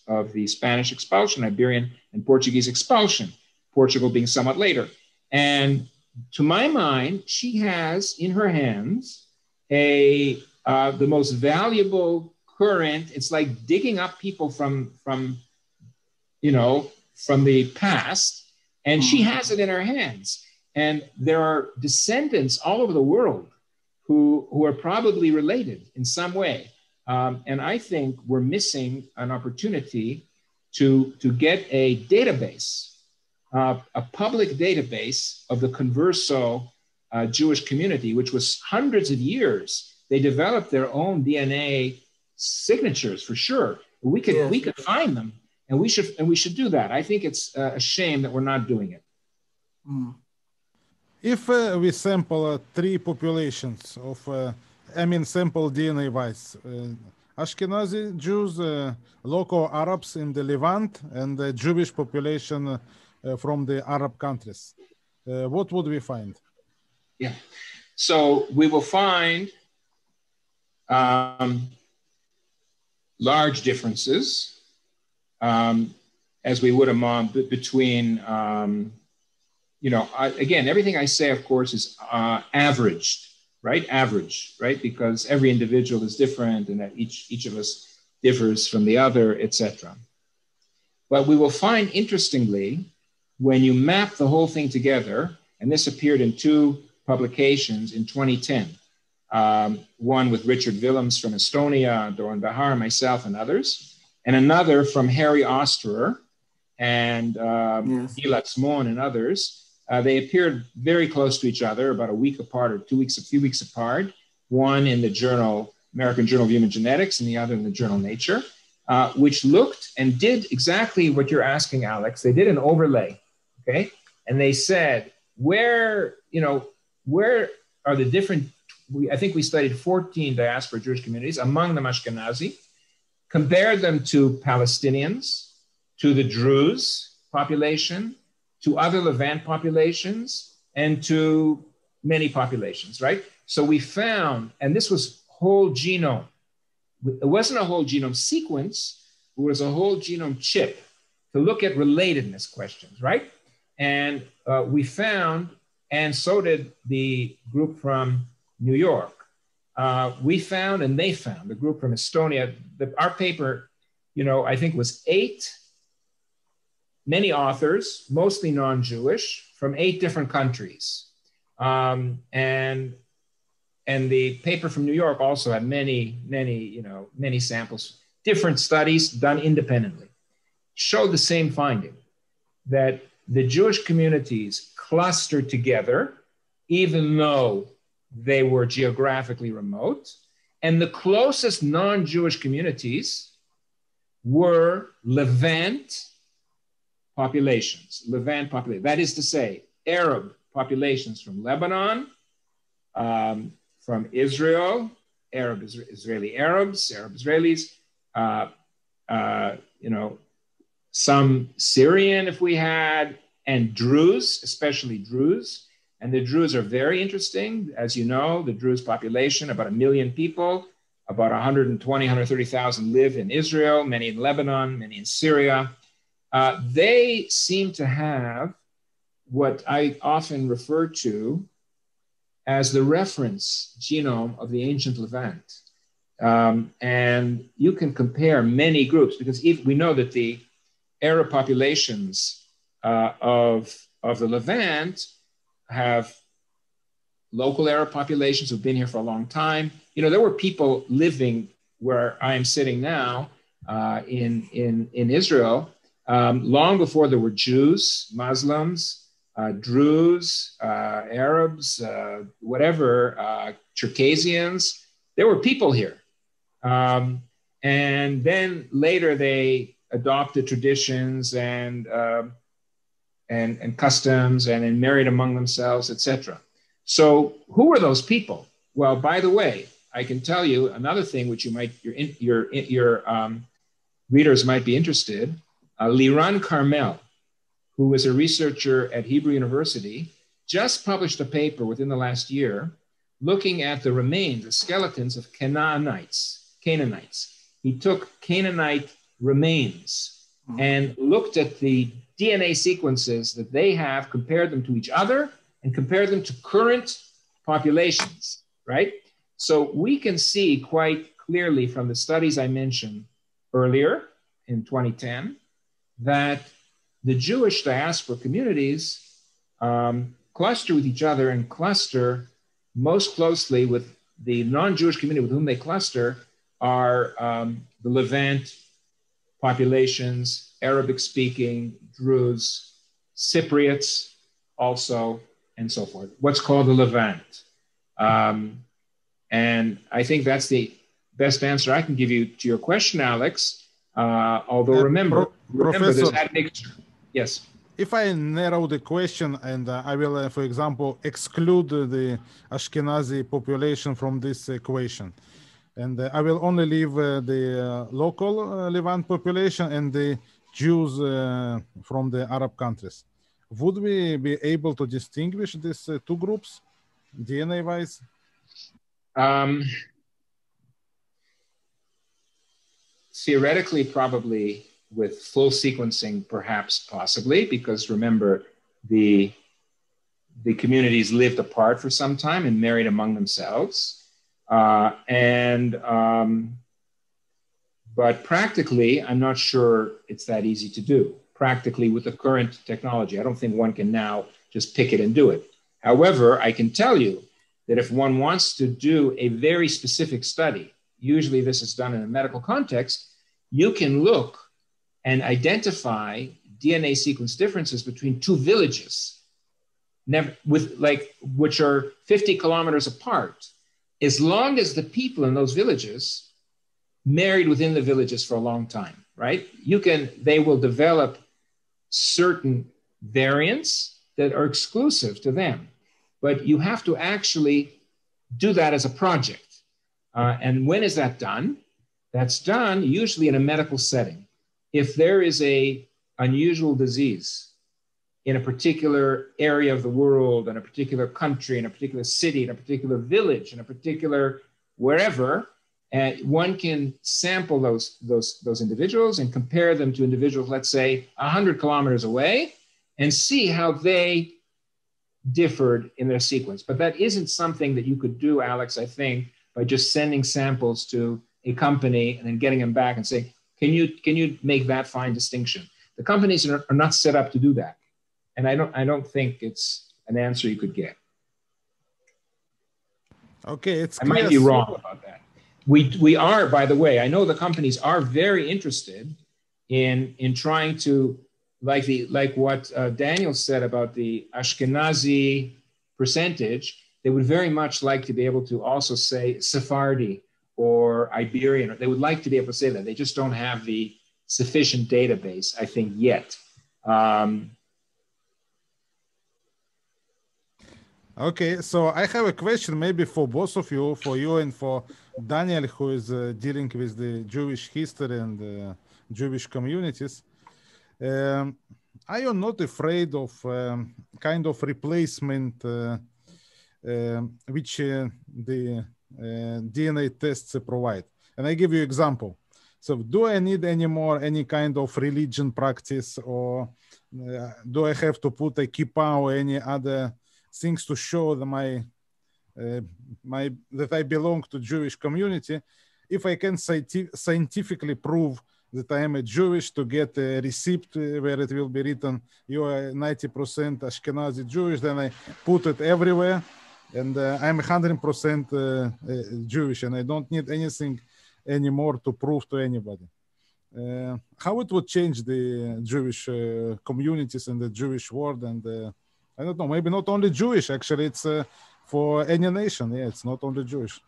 of the Spanish expulsion, Iberian and Portuguese expulsion, Portugal being somewhat later. And to my mind, she has in her hands the most valuable current. It's like digging up people from the past, and she has it in her hands. And there are descendants all over the world who are probably related in some way. And I think we're missing an opportunity to get a database, a public database of the Converso Jewish community, which was hundreds of years. They developed their own DNA signatures for sure. We could find them, and we should do that. I think it's a shame that we're not doing it. Mm. If we sample three populations of, sample DNA-wise, Ashkenazi Jews, local Arabs in the Levant, and the Jewish population from the Arab countries, what would we find? Yeah, so we will find large differences, as we would among between. Again, everything I say, of course, is averaged, right? Average, right? Because every individual is different, and that each of us differs from the other, etc. But we will find, interestingly, when you map the whole thing together, and this appeared in two publications in 2010, one with Richard Willems from Estonia, Doran Bahar, myself, and others, and another from Harry Osterer and Gilad Smon and others. They appeared very close to each other, about a week apart or a few weeks apart, one in the journal, American Journal of Human Genetics, and the other in the journal Nature, which looked and did exactly what you're asking, Alex. They did an overlay, okay? And they said, where are the different, I think we studied 14 diaspora Jewish communities, among them Ashkenazi, compared them to Palestinians, to the Druze population, to other Levant populations, and to many populations, right? So we found, and this was whole genome. It wasn't a whole genome sequence, it was a whole genome chip to look at relatedness questions, right? And we found, and so did the group from New York. We found, and they found, the group from Estonia, our paper, I think was 8 many authors, mostly non-Jewish, from 8 different countries. And the paper from New York also had many samples, different studies done independently, showed the same finding, that the Jewish communities clustered together, even though they were geographically remote, and the closest non-Jewish communities were Levant populations, that is to say, Arab populations from Lebanon, from Israel, Israeli Arabs, Arab Israelis, some Syrian if we had, and Druze, especially Druze. And the Druze are very interesting. As you know, the Druze population, about 1 million people, about 130,000 live in Israel, many in Lebanon, many in Syria. They seem to have what I often refer to as the reference genome of the ancient Levant. And you can compare many groups, because if we know that the Arab populations of the Levant have local Arab populations who've been here for a long time. There were people living where I am sitting now in Israel long before there were Jews, Muslims, Druze, Arabs, Circassians. There were people here. And then later they adopted traditions and customs and then married among themselves, etc. So who were those people? Well, by the way, I can tell you another thing which your readers might be interested. Liran Carmel, who is a researcher at Hebrew University, just published a paper within the last year looking at the remains, the skeletons of Canaanites. He took Canaanite remains and looked at the DNA sequences that they have, compared them to each other, and compared them to current populations, right? So we can see quite clearly from the studies I mentioned earlier in 2010 that the Jewish diaspora communities cluster with each other and cluster most closely with the non-Jewish community with whom they cluster are the Levant populations, Arabic-speaking Druze, Cypriots also, and so forth. What's called the Levant. And I think that's the best answer I can give you to your question, Alex. Although remember there's that mixture. Yes. If I narrow the question and I will, for example, exclude the Ashkenazi population from this equation, and I will only leave the local Levant population and the Jews from the Arab countries, would we be able to distinguish these two groups DNA-wise? Theoretically, probably. With full sequencing, perhaps possibly, because remember, the communities lived apart for some time and married among themselves. But practically, I'm not sure it's that easy to do. Practically, with the current technology, I don't think one can now just pick it and do it. However, I can tell you that if one wants to do a very specific study, usually this is done in a medical context, you can look and identify DNA sequence differences between two villages, which are 50 kilometers apart, as long as the people in those villages married within the villages for a long time, right? They will develop certain variants that are exclusive to them, but you have to actually do that as a project. And when is that done? That's done usually in a medical setting. If there is an unusual disease in a particular area of the world, in a particular country, in a particular city, in a particular village, in a particular wherever, one can sample those individuals and compare them to individuals, let's say, 100 kilometers away, and see how they differed in their sequence. But that isn't something that you could do, Alex, I think, by just sending samples to a company and then getting them back and saying, can you make that fine distinction? The companies are not set up to do that. And I don't think it's an answer you could get. Okay, I might be wrong about that. We are, by the way, I know the companies are very interested in trying to, like what Daniel said about the Ashkenazi percentage, they would very much like to be able to also say Sephardi or Iberian. They would like to be able to say that. They just don't have the sufficient database, I think, yet. Okay, so I have a question maybe for both of you, for you and for Daniel, who is dealing with the Jewish history and Jewish communities. Are you not afraid of kind of replacement which the DNA tests provide? And I give you example. So do I need any kind of religion practice, or do I have to put a kippah or any other things to show that that I belong to Jewish community? If I can scientifically prove that I am a Jewish, to get a receipt where it will be written, you are 90% Ashkenazi Jewish, then I put it everywhere, and I'm 100% Jewish, and I don't need anything anymore to prove to anybody. How it would change the Jewish communities and the Jewish world, and I don't know, maybe not only Jewish, actually, it's for any nation. Yeah, it's not only Jewish.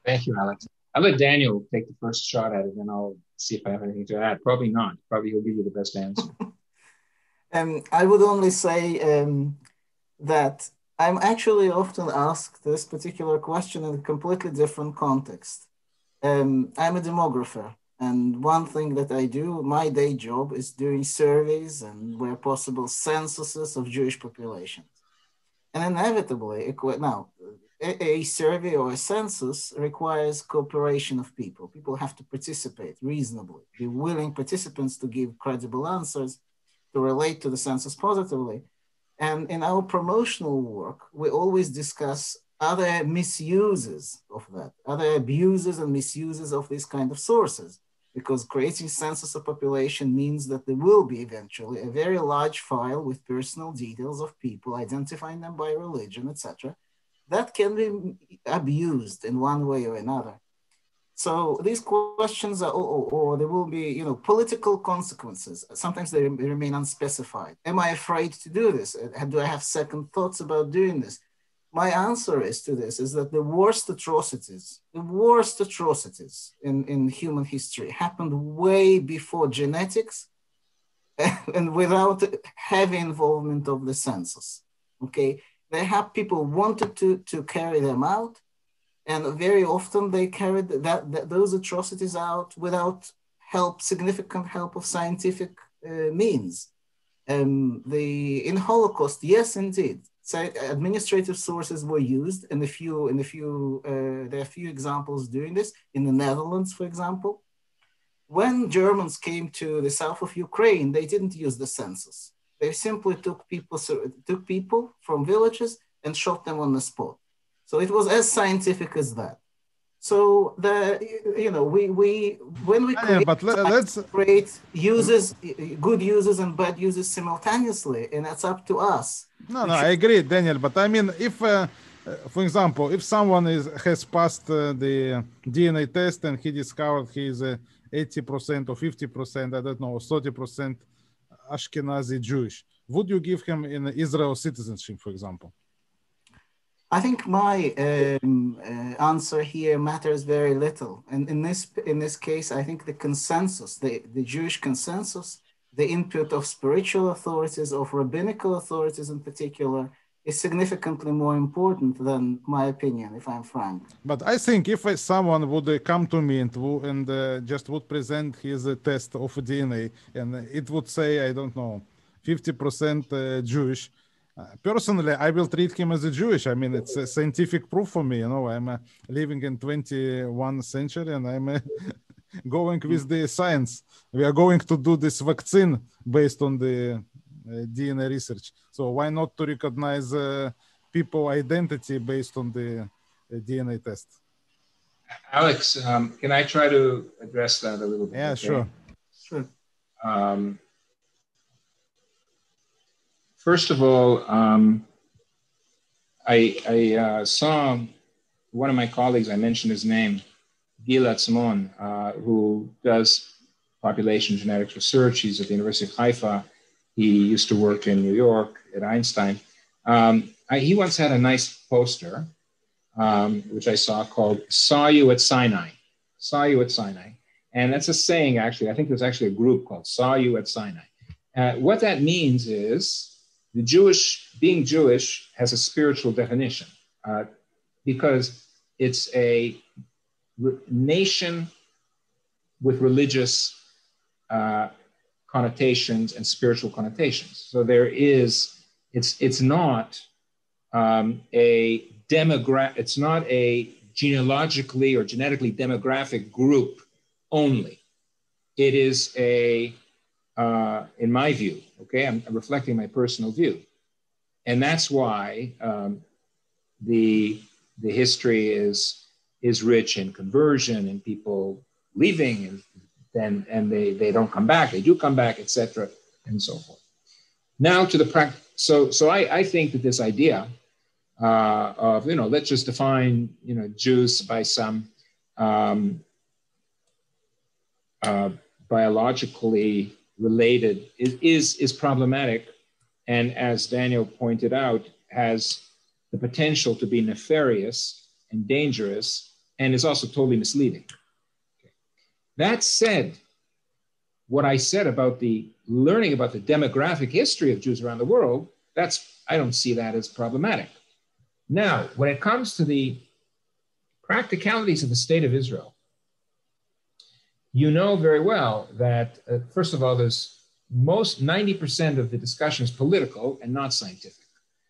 Thank you, Alex. I'll let Daniel take the first shot at it, and I'll see if I have anything to add. Probably not. Probably he'll give you the best answer. I would only say that I'm actually often asked this particular question in a completely different context. I'm a demographer, and one thing that I do, my day job, is doing surveys and, where possible, censuses of Jewish populations. And inevitably, now, a survey or a census requires cooperation of people. People have to participate reasonably, be willing participants to give credible answers, to relate to the census positively. And in our promotional work, we always discuss other misuses of that, other abuses and misuses of these kind of sources, because creating census of population means that there will be eventually a very large file with personal details of people, identifying them by religion, etc., that can be abused in one way or another. So these questions are, or there will be, political consequences. Sometimes they remain unspecified. Am I afraid to do this? Do I have second thoughts about doing this? My answer is that the worst atrocities in human history happened way before genetics and without heavy involvement of the census, okay? They have people wanted to carry them out, and very often they carried those atrocities out without significant help of scientific means. In Holocaust, yes, indeed, administrative sources were used, and there are a few examples doing this in the Netherlands, for example. When Germans came to the south of Ukraine, they didn't use the census. They simply took people from villages and shot them on the spot. So it was as scientific as that. So when we create uses, good uses and bad uses simultaneously, and that's up to us. No, I agree, Daniel. But I mean, if, for example, if someone has passed the DNA test and he discovered he is 80% or 50%, I don't know, 30% Ashkenazi Jewish, would you give him in Israel citizenship, for example? I think my answer here matters very little. And in this case, I think the consensus, the Jewish consensus, the input of spiritual authorities, of rabbinical authorities in particular, is significantly more important than my opinion, if I'm frank. But I think if someone would come to me and just would present his test of DNA, and it would say, I don't know, 50% Jewish, personally, I will treat him as a Jewish. I mean, it's a scientific proof for me. I'm living in 21st century, and I'm going with the science. We are going to do this vaccine based on the DNA research. So why not to recognize people identity based on the DNA test? Alex, can I try to address that a little bit? Yeah, okay? Sure. First of all, I saw one of my colleagues, I mentioned his name, Gil Atzmon, who does population genetics research. He's at the University of Haifa. He used to work in New York at Einstein. He once had a nice poster, which I saw, called "Saw You at Sinai." Saw you at Sinai. And that's a saying, actually. I think there's actually a group called Saw You at Sinai. What that means is being Jewish has a spiritual definition because it's a nation with religious connotations and spiritual connotations. So it's not it's not a genealogically or genetically demographic group only. It is in my view, okay, I'm reflecting my personal view. And that's why the history is rich in conversion and people leaving and they don't come back, they do come back, etc., and so forth. Now to the practice. So I think that this idea of, let's just define, Jews by some biologically related is problematic, and as Daniel pointed out, has the potential to be nefarious and dangerous, and is also totally misleading. Okay. That said, what I said about the learning about the demographic history of Jews around the world, I don't see that as problematic. Now, when it comes to the practicalities of the state of Israel, you know very well that, first of all, 90% of the discussion is political and not scientific.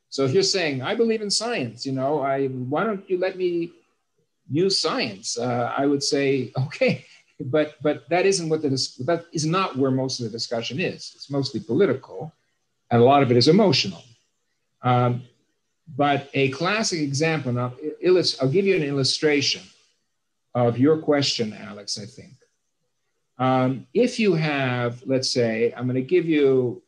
So if you're saying, I believe in science, why don't you let me use science? I would say, okay, but that is not where most of the discussion is. It's mostly political, and a lot of it is emotional. But a classic example, now I'll give you an illustration of your question, Alex, I think. If you have, let's say, I'm going to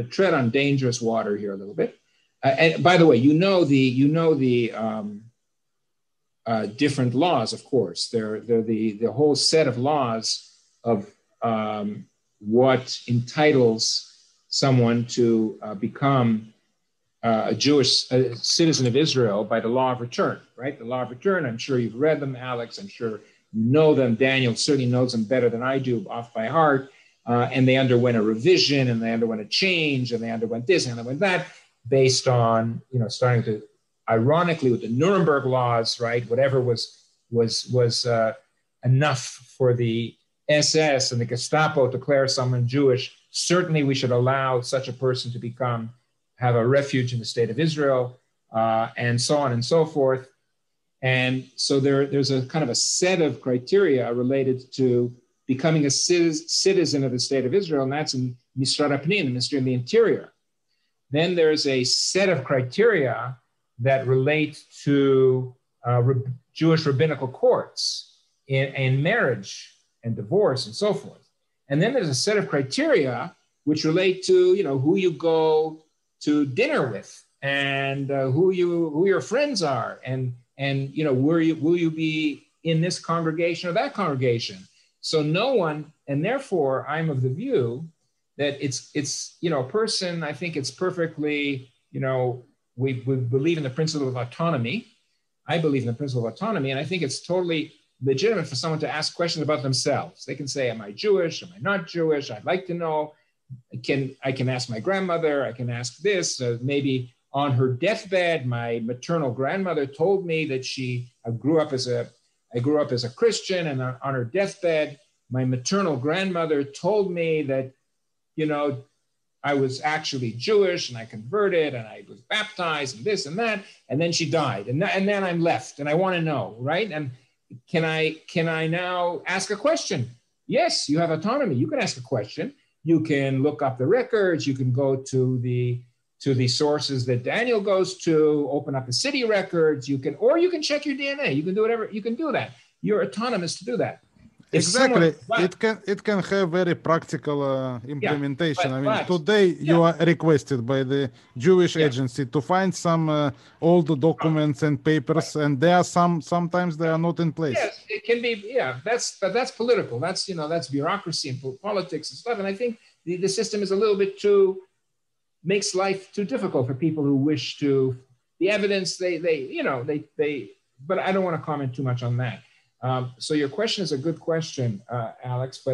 tread on dangerous water here a little bit. And by the way, the different laws, of course. They're the whole set of laws of what entitles someone to become a Jewish citizen of Israel by the law of return, right? The law of return, I'm sure you've read them, Alex. I'm sure you know them. Daniel certainly knows them better than I do off by heart. And they underwent a revision, and they underwent a change, and they underwent this, and they underwent that, based on, starting to, ironically, with the Nuremberg laws, right? Whatever was enough for the SS and the Gestapo to declare someone Jewish, certainly we should allow such a person to have a refuge in the state of Israel, and so on and so forth. And so there's a kind of a set of criteria related to becoming a citizen of the state of Israel, and that's in Misrat HaPnim, the Ministry of the Interior. Then there's a set of criteria that relate to Jewish rabbinical courts in marriage and divorce and so forth. And then there's a set of criteria which relate to, who you go to dinner with, and who your friends are, and will you be in this congregation or that congregation. So no one, and therefore I'm of the view that it's a person, I think it's perfectly, we believe in the principle of autonomy. I believe in the principle of autonomy, and I think it's totally legitimate for someone to ask questions about themselves. They can say, am I Jewish? Am I not Jewish? I'd like to know. I can ask my grandmother. I can ask this. Maybe on her deathbed, my maternal grandmother told me that I grew up as a Christian, and on her deathbed, my maternal grandmother told me that, I was actually Jewish, and I converted, and I was baptized, and this and that, and then she died, and then I'm left, and I want to know, right? And can I now ask a question? Yes, you have autonomy. You can ask a question. You can look up the records. You can go to the sources that Daniel goes to, open up the city records. Or you can check your DNA. You can do whatever. You can do that. You're autonomous to do that. Exactly. It can have very practical implementation. Today you are requested by the Jewish agency to find some old documents and papers, and there are sometimes they are not in place. Yes, it can be. Yeah, that's political. That's bureaucracy and politics and stuff. And I think the system is a little bit makes life too difficult for people who wish to. The evidence but I don't want to comment too much on that. So your question is a good question, Alex,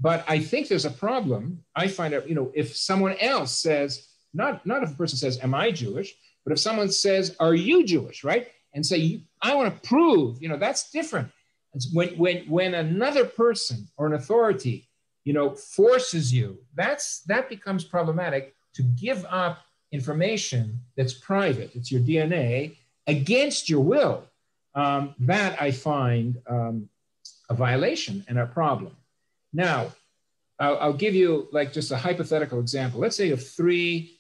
but I think there's a problem. I find out, if someone else says, not if a person says, am I Jewish? But if someone says, are you Jewish, right? And say, I want to prove, that's different. It's when another person or an authority, forces you, that becomes problematic to give up information that's private. It's your DNA against your will. That I find a violation and a problem. Now, I'll give you just a hypothetical example. Let's say you have 3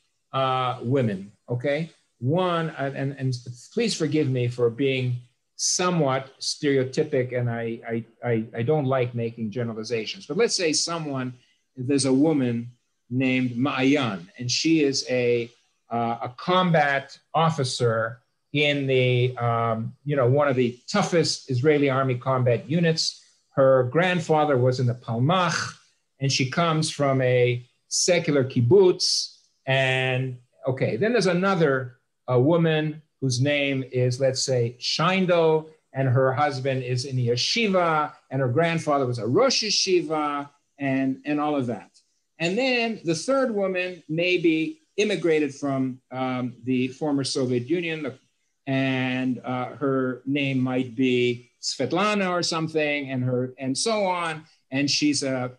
women, okay? One, and please forgive me for being somewhat stereotypic, and I don't like making generalizations, but let's say there's a woman named Ma'ayan, and she is a combat officer in the, one of the toughest Israeli army combat units. Her grandfather was in the Palmach, and she comes from a secular kibbutz. And okay, then there's another woman whose name is, let's say, Shindel, and her husband is in the yeshiva, and her grandfather was a Rosh Yeshiva, and all of that. And then the third woman maybe immigrated from the former Soviet Union, and her name might be Svetlana or something, and so on. And she's a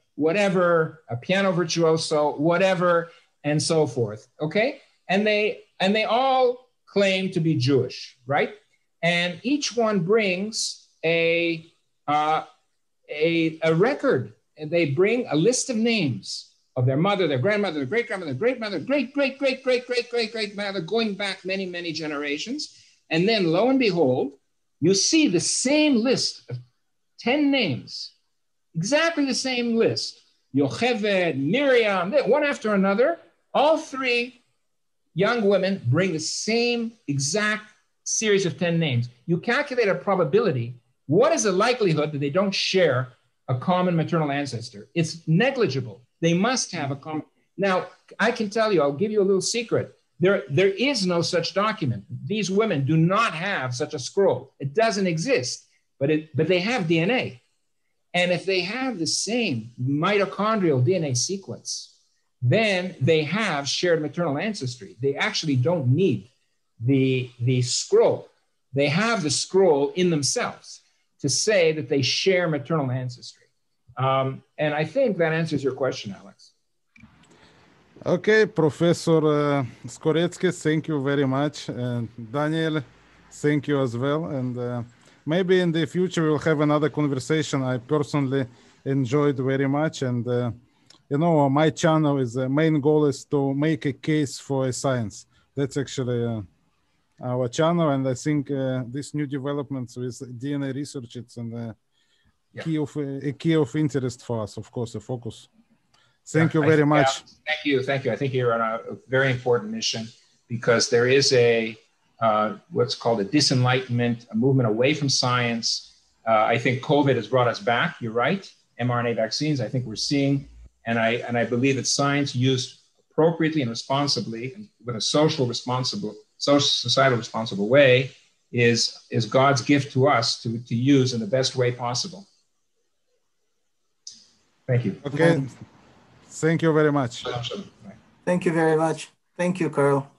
piano virtuoso, whatever, and so forth. Okay. and they all claim to be Jewish, right? And each one brings a record, and they bring a list of names of their mother, their grandmother, their great-grandmother, great-mother, great-great-great-great-great-great-grandmother, going back many, many generations. And then lo and behold, you see the same list of 10 names, exactly the same list. Yocheved, Miriam, one after another, all three young women bring the same exact series of 10 names. You calculate a probability. What is the likelihood that they don't share a common maternal ancestor? It's negligible. They must have a common. Now, I can tell you, I'll give you a little secret. There is no such document. These women do not have such a scroll. It doesn't exist, but they have DNA. And if they have the same mitochondrial DNA sequence, then they have shared maternal ancestry. They actually don't need the scroll. They have the scroll in themselves to say that they share maternal ancestry. And I think that answers your question, Alex. Okay, Professor Skorecki, thank you very much. And Daniel, thank you as well. And maybe in the future we'll have another conversation. I personally enjoyed very much. And, you know, my channel is the main goal is to make a case for a science. That's actually our channel. And I think these new developments with DNA research, it's a key of interest for us, of course, a focus. Thank you very much. Thank you. Thank you. I think you're on a very important mission, because there is what's called a disenlightenment, a movement away from science. I think COVID has brought us back. You're right. mRNA vaccines, I think we're seeing, and I believe that science used appropriately and responsibly, and with a societal responsible way, is God's gift to us to use in the best way possible. Thank you. Okay. Thank you very much. Thank you very much. Thank you, Karl.